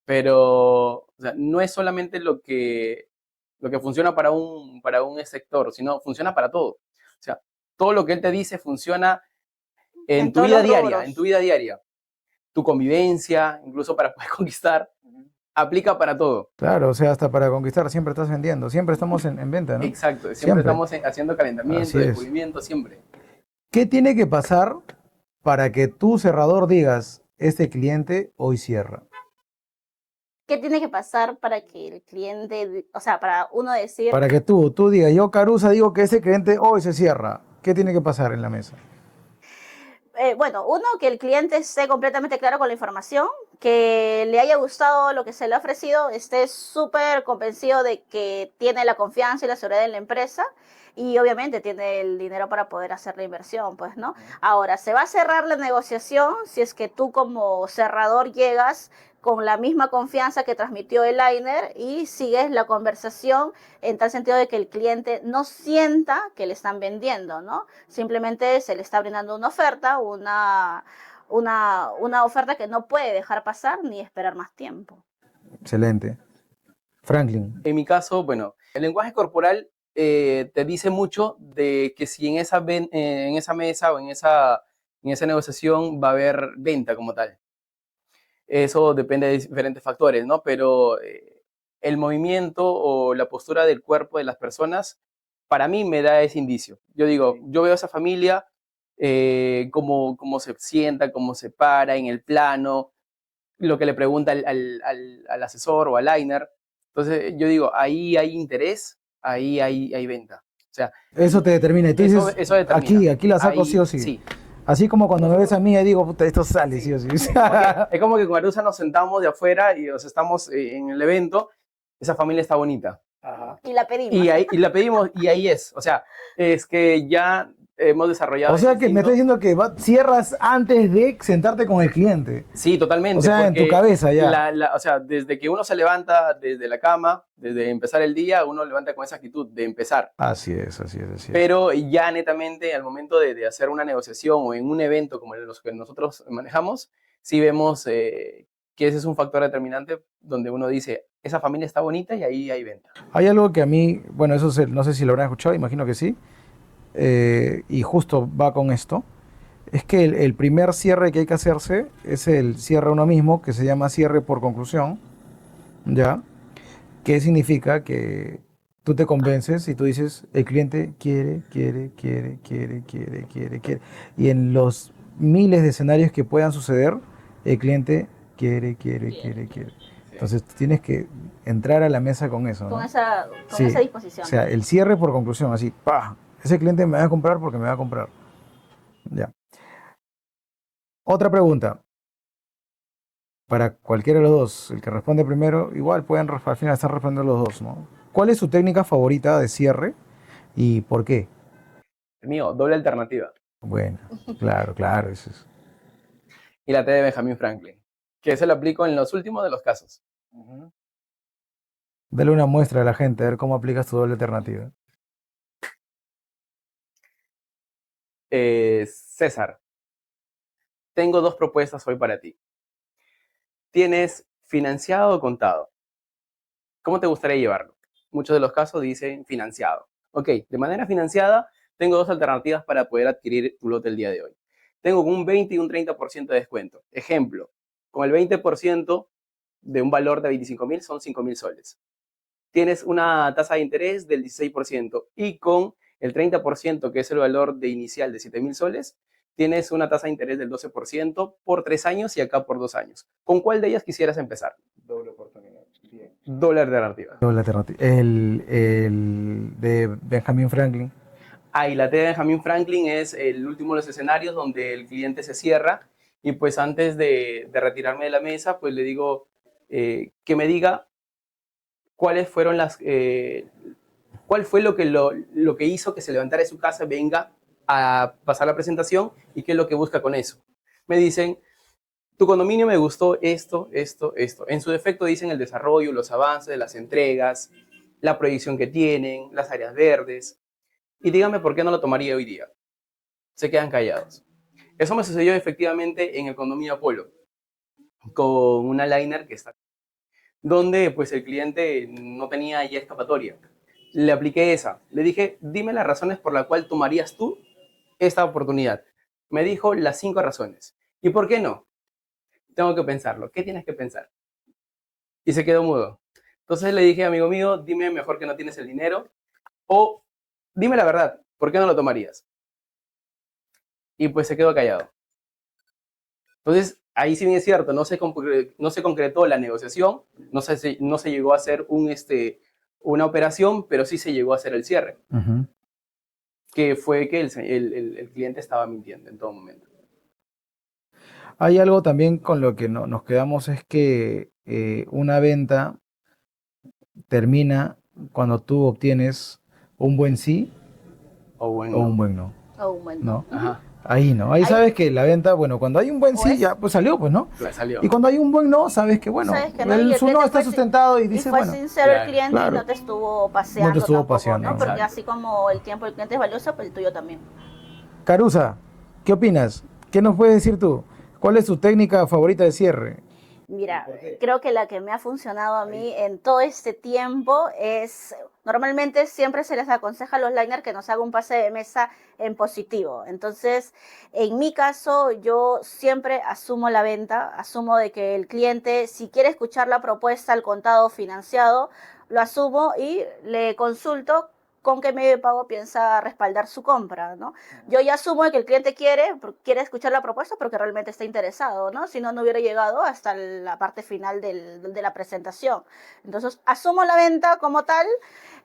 pero o sea, no es solamente lo que funciona para un sector, sino funciona para todo. O sea, todo lo que él te dice funciona En todos los en rubros. tu vida diaria, tu convivencia, incluso para poder conquistar, aplica para todo. claro, o sea, hasta para conquistar siempre estás vendiendo, siempre estamos en venta, ¿no? Exacto, siempre Siempre, estamos haciendo calentamiento, así es. descubrimiento, siempre. ¿Qué tiene que pasar para que tu cerrador digas, este cliente hoy cierra? ¿Qué tiene que pasar para que el cliente, o sea, para uno decir, Para que tú digas, yo Carusa digo que ese cliente hoy se cierra. ¿Qué tiene que pasar en la mesa? bueno, uno, que el cliente esté completamente claro con la información, que le haya gustado lo que se le ha ofrecido, esté súper convencido de que tiene la confianza y la seguridad en la empresa y obviamente tiene el dinero para poder hacer la inversión, pues, ¿no? Ahora, se va a cerrar la negociación si es que tú como cerrador llegas con la misma confianza que transmitió el liner y sigues la conversación en tal sentido de que el cliente no sienta que le están vendiendo, ¿no? Simplemente se le está brindando una oferta, una oferta que no puede dejar pasar ni esperar más tiempo. Excelente. Franklin. En mi caso, bueno, el lenguaje corporal te dice mucho de que si en esa mesa o en esa negociación va a haber venta como tal. Eso depende de diferentes factores, ¿no? Pero el movimiento o la postura del cuerpo de las personas, para mí me da ese indicio. Yo digo, yo veo a esa familia, cómo se sienta, cómo se para en el plano, lo que le pregunta al asesor o al liner. Entonces, yo digo, ahí hay interés, ahí hay venta. O sea, Eso te determina. Y tú dices, eso determina. aquí la saco Ahí, sí o sí. sí. Así como cuando me ves a mí y digo, puta, esto sale sí o sí. Es como que con Arusa nos sentamos de afuera y estamos en el evento, esa familia está bonita. Ajá. Y la pedimos. Y la pedimos y ahí es. O sea, es que ya hemos desarrollado. O sea que me estás diciendo que cierras antes de sentarte con el cliente. Sí, totalmente. O sea, en tu cabeza ya. O sea, desde que uno se levanta desde la cama, desde empezar el día, uno levanta con esa actitud de empezar. Así es, así es, así es. Pero ya netamente al momento de hacer una negociación o en un evento como los que nosotros manejamos, sí vemos que ese es un factor determinante donde uno dice, esa familia está bonita y ahí hay venta. Hay algo que a mí, bueno, eso no sé si lo habrán escuchado, imagino que sí, y justo va con esto, es que el primer cierre que hay que hacerse es el cierre uno mismo, que se llama cierre por conclusión, ¿ya? ¿Qué significa? Que tú te convences y tú dices, el cliente quiere, y en los miles de escenarios que puedan suceder, el cliente quiere. Entonces tienes que entrar a la mesa con eso, ¿no? Con esa Sí, disposición. o sea, el cierre por conclusión, así, ¡pah! Ese cliente me va a comprar porque me va a comprar. Ya. Otra pregunta. Para cualquiera de los dos, el que responde primero, igual pueden al final estar respondiendo los dos, ¿no? ¿Cuál es su técnica favorita de cierre y por qué? El mío, doble alternativa. Bueno, claro, eso es. Y la T de Benjamin Franklin, que se lo aplico en los últimos de los casos. Dale una muestra a la gente a ver cómo aplicas tu doble alternativa. César, tengo dos propuestas hoy para ti. Tienes financiado o contado. ¿Cómo te gustaría llevarlo? Muchos de los casos dicen financiado. Ok, de manera financiada, tengo dos alternativas para poder adquirir tu lote el día de hoy. Tengo un 20 y un 30% de descuento. Ejemplo, con el 20% de un valor de 25.000 son 5.000 soles. Tienes una tasa de interés del 16% y con el 30%, que es el valor de inicial de 7.000 soles, tienes una tasa de interés del 12% por 3 años y acá por 2 años. ¿Con cuál de ellas quisieras empezar? Doble oportunidad. Bien. Doble alternativa. Doble alternativa. El de Benjamin Franklin. Y la T de Benjamin Franklin es el último de los escenarios donde el cliente se cierra y pues antes de retirarme de la mesa, pues le digo que me diga cuáles fueron cuál fue lo que hizo que se levantara de su casa, venga a pasar la presentación y qué es lo que busca con eso. Me dicen, tu condominio me gustó esto. En su defecto dicen el desarrollo, los avances, las entregas, la proyección que tienen, las áreas verdes. Y dígame por qué no lo tomaría hoy día. Se quedan callados. Eso me sucedió efectivamente en el condominio Apolo, con una liner que está, donde pues el cliente no tenía ya escapatoria. Le apliqué esa. Le dije, dime las razones por las cuales tomarías tú esta oportunidad. Me dijo las 5 razones. ¿Y por qué no? Tengo que pensarlo. ¿Qué tienes que pensar? Y se quedó mudo. Entonces le dije, amigo mío, dime mejor que no tienes el dinero o dime la verdad, ¿por qué no lo tomarías? Y pues se quedó callado. Entonces, ahí sí bien es cierto, no se concretó la negociación, no se llegó a hacer una operación, pero sí se llegó a hacer el cierre. Que fue que el cliente estaba mintiendo en todo momento. Hay algo también con lo que nos quedamos, es que una venta termina cuando tú obtienes un buen sí O bueno. o un buen no. O un buen ¿No? Ajá. Ahí no. Ahí sabes que la venta, bueno, cuando hay un buen sí, ya pues salió, pues, ¿no? Salió. Y cuando hay un buen no, sabes que, bueno, Sabes que no, y el su no cliente está fue sustentado y dice, fue bueno, sincero el Claro. cliente Claro. y no te estuvo paseando. No te estuvo tampoco, paseando, ¿no? Porque exacto. así como el tiempo del cliente es valioso, pues el tuyo también. Carusa, ¿qué opinas? ¿Qué nos puedes decir tú? ¿Cuál es tu técnica favorita de cierre? Mira, creo que la que me ha funcionado a mí en todo este tiempo es, normalmente siempre se les aconseja a los liners que nos haga un pase de mesa en positivo. Entonces, en mi caso, yo siempre asumo la venta, asumo de que el cliente, si quiere escuchar la propuesta al contado financiado, lo asumo y le consulto con qué medio de pago piensa respaldar su compra, ¿no? Yo ya asumo que el cliente quiere escuchar la propuesta porque realmente está interesado, ¿no? Si no, no hubiera llegado hasta la parte final de la presentación. Entonces, asumo la venta como tal,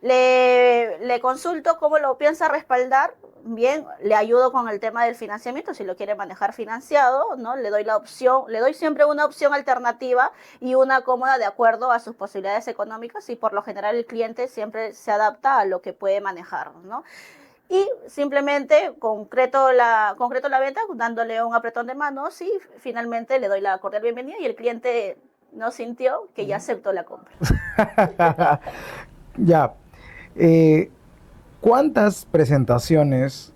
le consulto cómo lo piensa respaldar, bien, le ayudo con el tema del financiamiento, si lo quiere manejar financiado, ¿no? Le doy la opción, le doy siempre una opción alternativa y una cómoda de acuerdo a sus posibilidades económicas, y por lo general el cliente siempre se adapta a lo que puede manejar, ¿no? Y simplemente concreto la venta dándole un apretón de manos y finalmente le doy la cordial bienvenida y el cliente no sintió que ya aceptó la compra. Ya. ¿Cuántas presentaciones?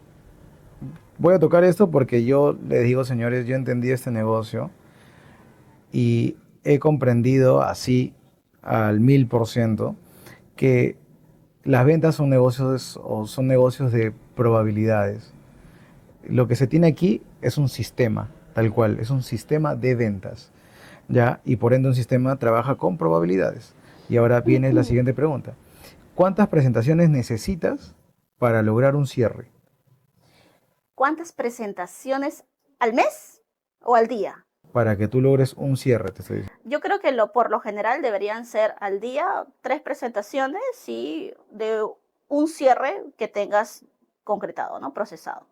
Voy a tocar esto porque yo les digo, señores, yo entendí este negocio y he comprendido así al 1000% que las ventas son negocios de probabilidades. Lo que se tiene aquí es un sistema, tal cual, es un sistema de ventas, ¿ya? Y por ende un sistema trabaja con probabilidades. Y ahora viene la siguiente pregunta. ¿Cuántas presentaciones necesitas para lograr un cierre? ¿Cuántas presentaciones al mes o al día? Para que tú logres un cierre, te estoy diciendo. Yo creo que por lo general deberían ser al día 3 presentaciones y de un cierre que tengas concretado, ¿no? Procesado.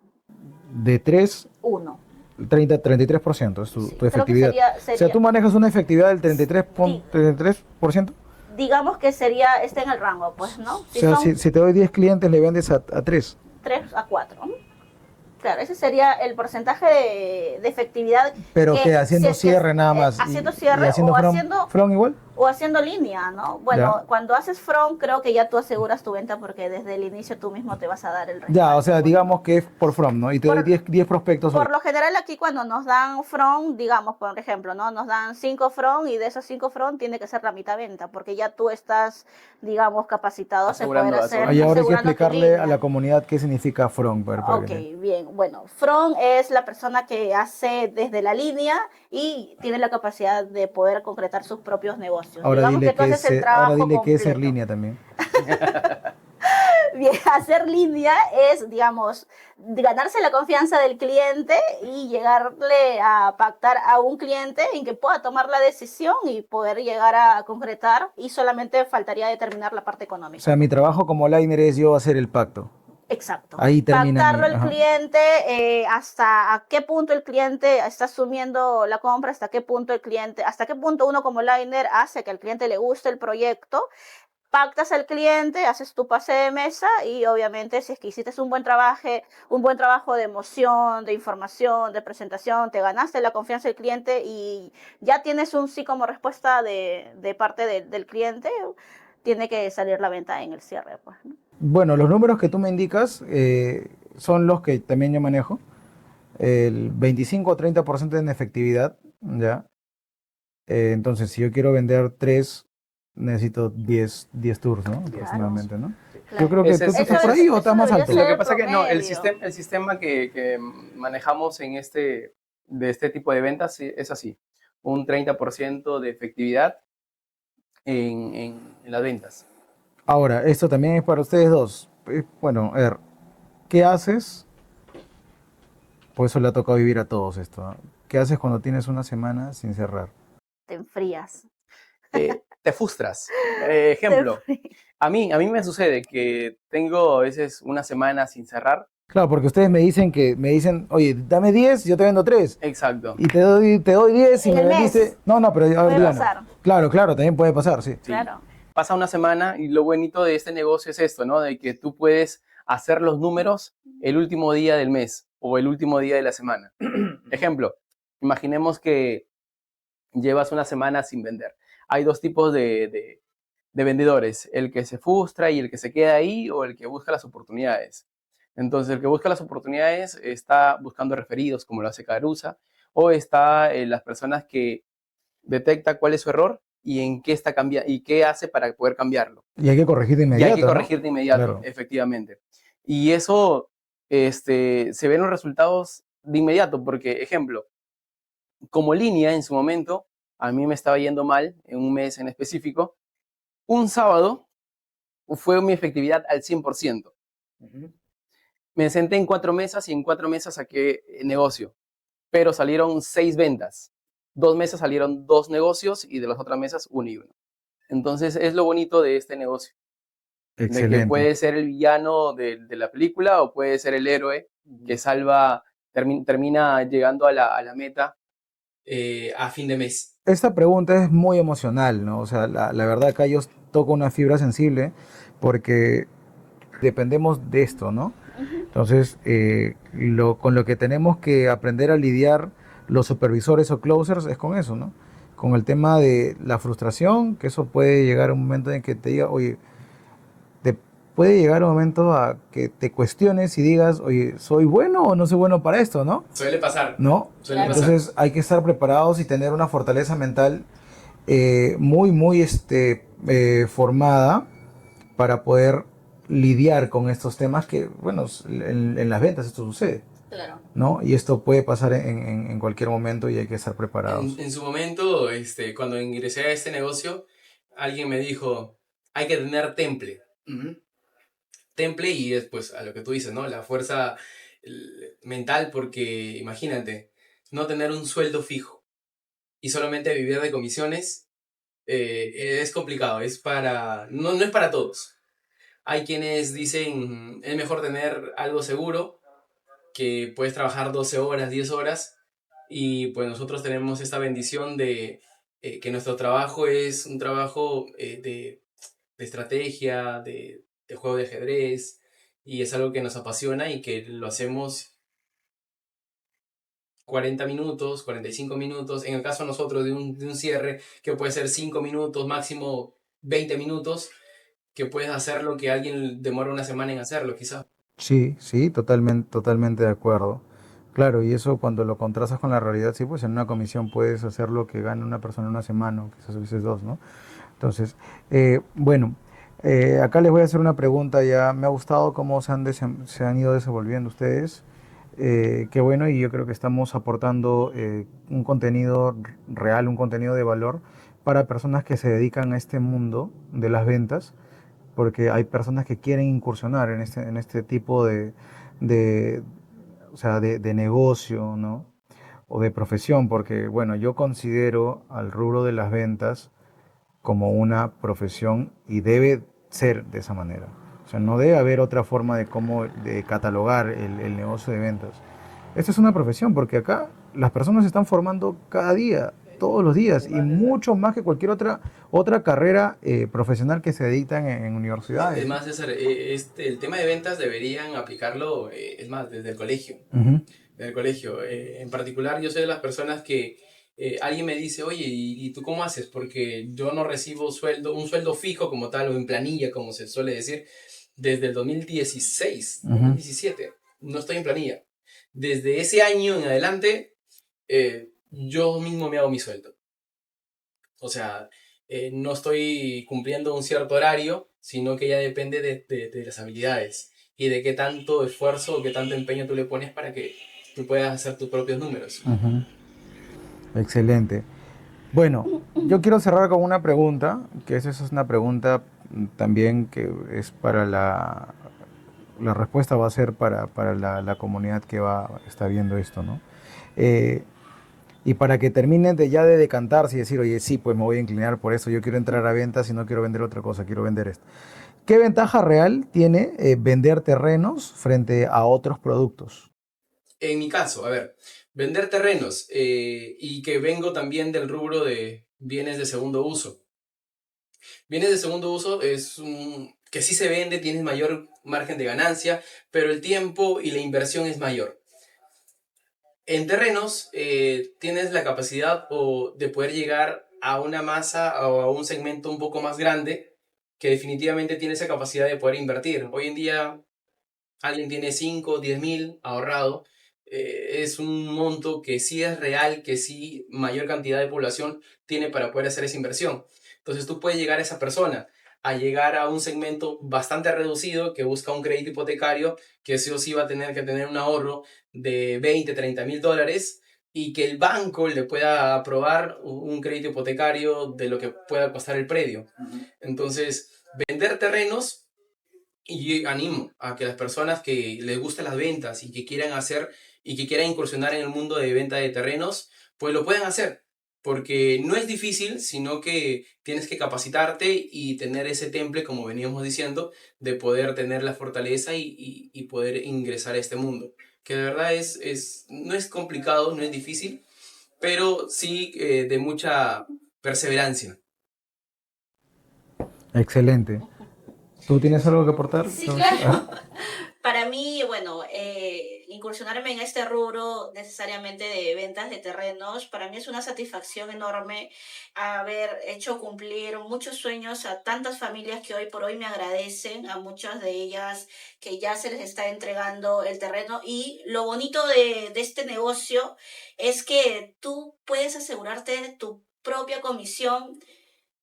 De 3, 1. 33% es tu Sí, creo que efectividad. O sea, tú manejas una efectividad del 33%. Digamos que está en el rango, pues, ¿no? O sea, si te doy 10 clientes, le vendes a 3. 3 a 4. Claro, ese sería el porcentaje de efectividad. Pero que haciendo cierre nada más. Haciendo cierre y haciendo o front igual. o haciendo línea, ¿no? Bueno, Ya. cuando haces front creo que ya tú aseguras tu venta porque desde el inicio tú mismo te vas a dar el respaldo. Ya, o sea, digamos que es por front, ¿no? Y te doy 10 prospectos. Por lo general aquí cuando nos dan front, digamos, por ejemplo, ¿no? Nos dan 5 front y de esos 5 front tiene que ser la mitad venta porque ya tú estás, digamos, capacitado a poder hacer. Y ahora hay que asegurando tu explicarle línea. a la comunidad qué significa front. Ok, bien. Bueno, front es la persona que hace desde la línea y tiene la capacidad de poder concretar sus propios negocios. Ahora Digamos dile que tú haces el ahora trabajo dile que es ser completo. línea también. Bien, hacer línea es, digamos, ganarse la confianza del cliente y llegarle a pactar a un cliente en que pueda tomar la decisión y poder llegar a concretar, y solamente faltaría determinar la parte O económica. sea, mi trabajo como liner es yo hacer el pacto. Exacto. Ahí termina. Pactarlo al Ajá. cliente, hasta a qué punto el cliente está asumiendo la compra, hasta qué punto uno como liner hace que al cliente le guste el proyecto. Pactas al cliente, haces tu pase de mesa y obviamente si es que hiciste un buen trabajo de emoción, de información, de presentación, te ganaste la confianza del cliente y ya tienes un sí como respuesta de parte del cliente, tiene que salir la venta en el cierre, pues, ¿no? Bueno, los números que tú me indicas son los que también yo manejo. El 25 o 30% en efectividad, ¿ya? Entonces, si yo quiero vender 3, necesito 10 tours, ¿no? Aproximadamente, ¿no? Claro. Yo creo que Ese tú es- estás por ahí o estás más debería alto. ser Lo que pasa que no, el promedio. sistema que manejamos de este tipo de ventas es así. Un 30% de efectividad en las ventas. Ahora, esto también es para ustedes dos. Bueno, a ver, ¿qué haces? Por eso le ha tocado vivir a todos esto, ¿no? ¿Qué haces cuando tienes una semana sin cerrar? Te enfrías. Te frustras. Ejemplo, a mí me sucede que tengo a veces una semana sin cerrar. Claro, porque ustedes me dicen, oye, dame 10, yo te vendo 3. Exacto. Y te doy 10 y En me el vendiste. mes. No, pero a ver, Puede Diana. pasar. Claro, también puede pasar, sí. Sí. Claro. Pasa una semana y lo bonito de este negocio es esto, ¿no? De que tú puedes hacer los números el último día del mes o el último día de la semana. Ejemplo, imaginemos que llevas una semana sin vender. Hay dos tipos de vendedores, el que se frustra y el que se queda ahí, o el que busca las oportunidades. Entonces, el que busca las oportunidades está buscando referidos, como lo hace Carusa, o está las personas que detecta cuál es su error y en qué está y qué hace para poder cambiarlo. Y hay que corregir de inmediato. Y hay que corregir de inmediato, Claro. efectivamente. Y eso se ven los resultados de inmediato, porque, ejemplo, como línea en su momento, a mí me estaba yendo mal en un mes en específico. Un sábado fue mi efectividad al 100%. Me senté en 4 mesas y en 4 mesas saqué negocio, pero salieron 6 ventas. 2 mesas salieron 2 negocios y de las otras mesas 1 y 1. Entonces es lo bonito de este negocio, de que Excelente. puede ser el villano de la película o puede ser el héroe que salva, termina llegando a la meta a fin de mes. Esta pregunta es muy emocional, ¿no? O sea, la verdad acá yo toco una fibra sensible porque dependemos de esto, ¿no? Entonces, con lo que tenemos que aprender a lidiar los supervisores o closers es con eso, ¿no? Con el tema de la frustración, que eso puede llegar a un momento en que te diga, oye, te puede llegar un momento a que te cuestiones y digas, oye, ¿soy bueno o no soy bueno para esto, no? Suele pasar. ¿No? Suele pasar. Entonces hay que estar preparados y tener una fortaleza mental muy formada para poder lidiar con estos temas que, bueno, en las ventas esto sucede, Claro. ¿no? Y esto puede pasar en cualquier momento y hay que estar preparados. En su momento, cuando ingresé a este negocio, alguien me dijo, hay que tener temple. Temple y después a lo que tú dices, ¿no? La fuerza mental, porque imagínate, no tener un sueldo fijo y solamente vivir de comisiones es complicado, no es para todos. Hay quienes dicen, es mejor tener algo seguro, que puedes trabajar 12 horas, 10 horas, y pues nosotros tenemos esta bendición de que nuestro trabajo es un trabajo de estrategia, de juego de ajedrez, y es algo que nos apasiona y que lo hacemos 40 minutos, 45 minutos, en el caso nosotros de un cierre que puede ser 5 minutos, máximo 20 minutos, que puedes hacer lo que alguien demora una semana en hacerlo, quizás. Sí, sí, totalmente de acuerdo. Claro, y eso cuando lo contrastas con la realidad, sí, pues en una comisión puedes hacer lo que gana una persona en una semana, o quizás a veces dos, ¿no? Entonces, bueno, acá les voy a hacer una pregunta ya. Me ha gustado cómo se han ido desenvolviendo ustedes. Qué bueno, y yo creo que estamos aportando un contenido real, un contenido de valor para personas que se dedican a este mundo de las ventas, porque hay personas que quieren incursionar en este tipo de, o sea, de negocio, ¿no? O de profesión, porque, bueno, yo considero al rubro de las ventas como una profesión y debe ser de esa manera. O sea, no debe haber otra forma de catalogar el negocio de ventas. Esta es una profesión porque acá las personas se están formando cada día, todos los días, y mucho más que cualquier otra carrera profesional que se dictan en universidades. Es más, César, el tema de ventas deberían aplicarlo, es más, desde el colegio. Ujú. Desde el colegio. En particular, yo soy de las personas que alguien me dice, oye, ¿y tú cómo haces? Porque yo no recibo un sueldo fijo como tal, o en planilla, como se suele decir, desde el 2016, 2017. No estoy en planilla. Desde ese año en adelante, yo mismo me hago mi sueldo. O sea, no estoy cumpliendo un cierto horario, sino que ya depende de las habilidades y de qué tanto esfuerzo o qué tanto empeño tú le pones para que tú puedas hacer tus propios números. Ujú. Excelente. Bueno, yo quiero cerrar con una pregunta, que esa es una pregunta también que es para la respuesta va a ser para la comunidad que está viendo esto, ¿no? Eh, y para que terminen ya de decantarse y decir, oye, sí, pues me voy a inclinar por eso, yo quiero entrar a ventas y no quiero vender otra cosa, quiero vender esto. ¿Qué ventaja real tiene vender terrenos frente a otros productos? En mi caso, a ver, vender terrenos y que vengo también del rubro de bienes de segundo uso. Bienes de segundo uso es que sí se vende, tienes mayor margen de ganancia, pero el tiempo y la inversión es mayor. En terrenos tienes la capacidad de poder llegar a una masa o a un segmento un poco más grande que definitivamente tiene esa capacidad de poder invertir. Hoy en día alguien tiene 5, 10 mil ahorrado. Es un monto que sí es real, que sí mayor cantidad de población tiene para poder hacer esa inversión. Entonces tú puedes llegar a esa persona, a llegar a un segmento bastante reducido que busca un crédito hipotecario, que sí o sí va a tener que tener un ahorro de 20, 30 mil dólares y que el banco le pueda aprobar un crédito hipotecario de lo que pueda costar el predio. Entonces, vender terrenos, y animo a que las personas que les gustan las ventas y que quieran hacer y que quieran incursionar en el mundo de venta de terrenos, pues lo puedan hacer. Porque no es difícil, sino que tienes que capacitarte y tener ese temple, como veníamos diciendo, de poder tener la fortaleza y poder ingresar a este mundo. Que de verdad no es complicado, no es difícil, pero sí de mucha perseverancia. Excelente. ¿Tú tienes algo que aportar? Sí, Rosy? claro. Para mí, bueno, incursionarme en este rubro necesariamente de ventas de terrenos, para mí es una satisfacción enorme haber hecho cumplir muchos sueños a tantas familias que hoy por hoy me agradecen, a muchas de ellas que ya se les está entregando el terreno. Y lo bonito de este negocio es que tú puedes asegurarte tu propia comisión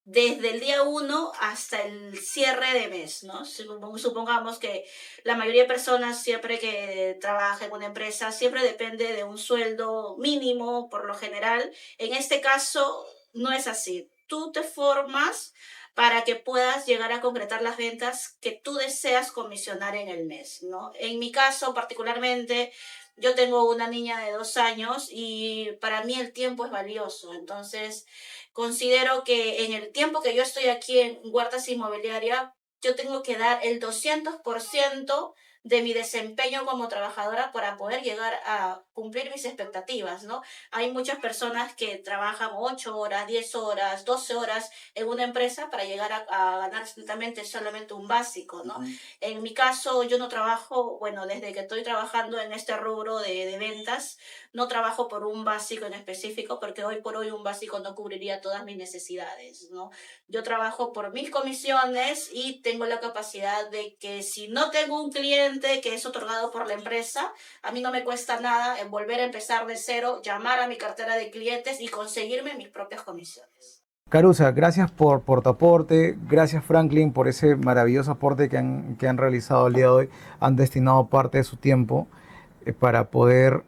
desde el día uno hasta el cierre de mes, ¿no? Supongamos que la mayoría de personas siempre que trabaja en una empresa siempre depende de un sueldo mínimo por lo general. En este caso no es así. Tú te formas para que puedas llegar a concretar las ventas que tú deseas comisionar en el mes, ¿no? En mi caso particularmente, yo tengo una niña de 2 años y para mí el tiempo es valioso. Entonces, considero que en el tiempo que yo estoy aquí en Huertas Inmobiliaria, yo tengo que dar el 200% de mi desempeño como trabajadora para poder llegar a cumplir mis expectativas, ¿no? Hay muchas personas que trabajan 8 horas, 10 horas, 12 horas en una empresa para llegar a ganar solamente un básico, ¿no? En mi caso, yo no trabajo, bueno, desde que estoy trabajando en este rubro de ventas, no trabajo por un básico en específico porque hoy por hoy un básico no cubriría todas mis necesidades, ¿no? Yo trabajo por mis comisiones y tengo la capacidad de que si no tengo un cliente que es otorgado por la empresa, a mí no me cuesta nada en volver a empezar de cero, llamar a mi cartera de clientes y conseguirme mis propias comisiones. Carusa, gracias por tu aporte, gracias Franklin por ese maravilloso aporte que han realizado el día de hoy, han destinado parte de su tiempo para poder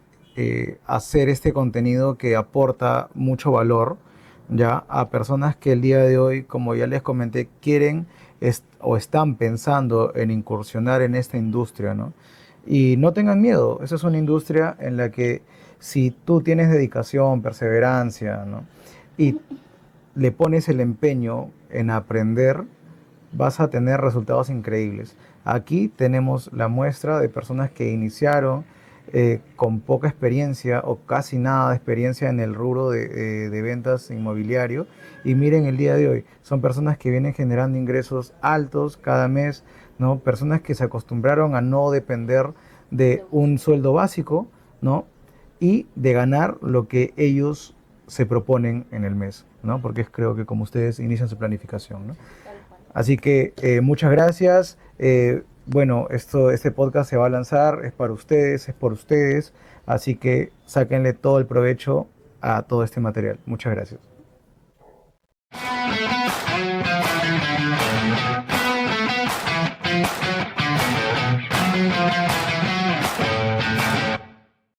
hacer este contenido que aporta mucho valor ya a personas que el día de hoy, como ya les comenté, quieren o están pensando en incursionar en esta industria, ¿no? Y no tengan miedo, esa es una industria en la que si tú tienes dedicación, perseverancia, ¿no? Y le pones el empeño en aprender, vas a tener resultados increíbles. Aquí tenemos la muestra de personas que iniciaron con poca experiencia o casi nada de experiencia en el rubro de ventas inmobiliario. Y miren el día de hoy, son personas que vienen generando ingresos altos cada mes, ¿no? Personas que se acostumbraron a no depender de un sueldo básico, ¿no? Y de ganar lo que ellos se proponen en el mes, ¿no? Porque creo que como ustedes inician su planificación, ¿no? Así que muchas gracias. Bueno, este podcast se va a lanzar, es para ustedes, es por ustedes, así que sáquenle todo el provecho a todo este material. Muchas gracias.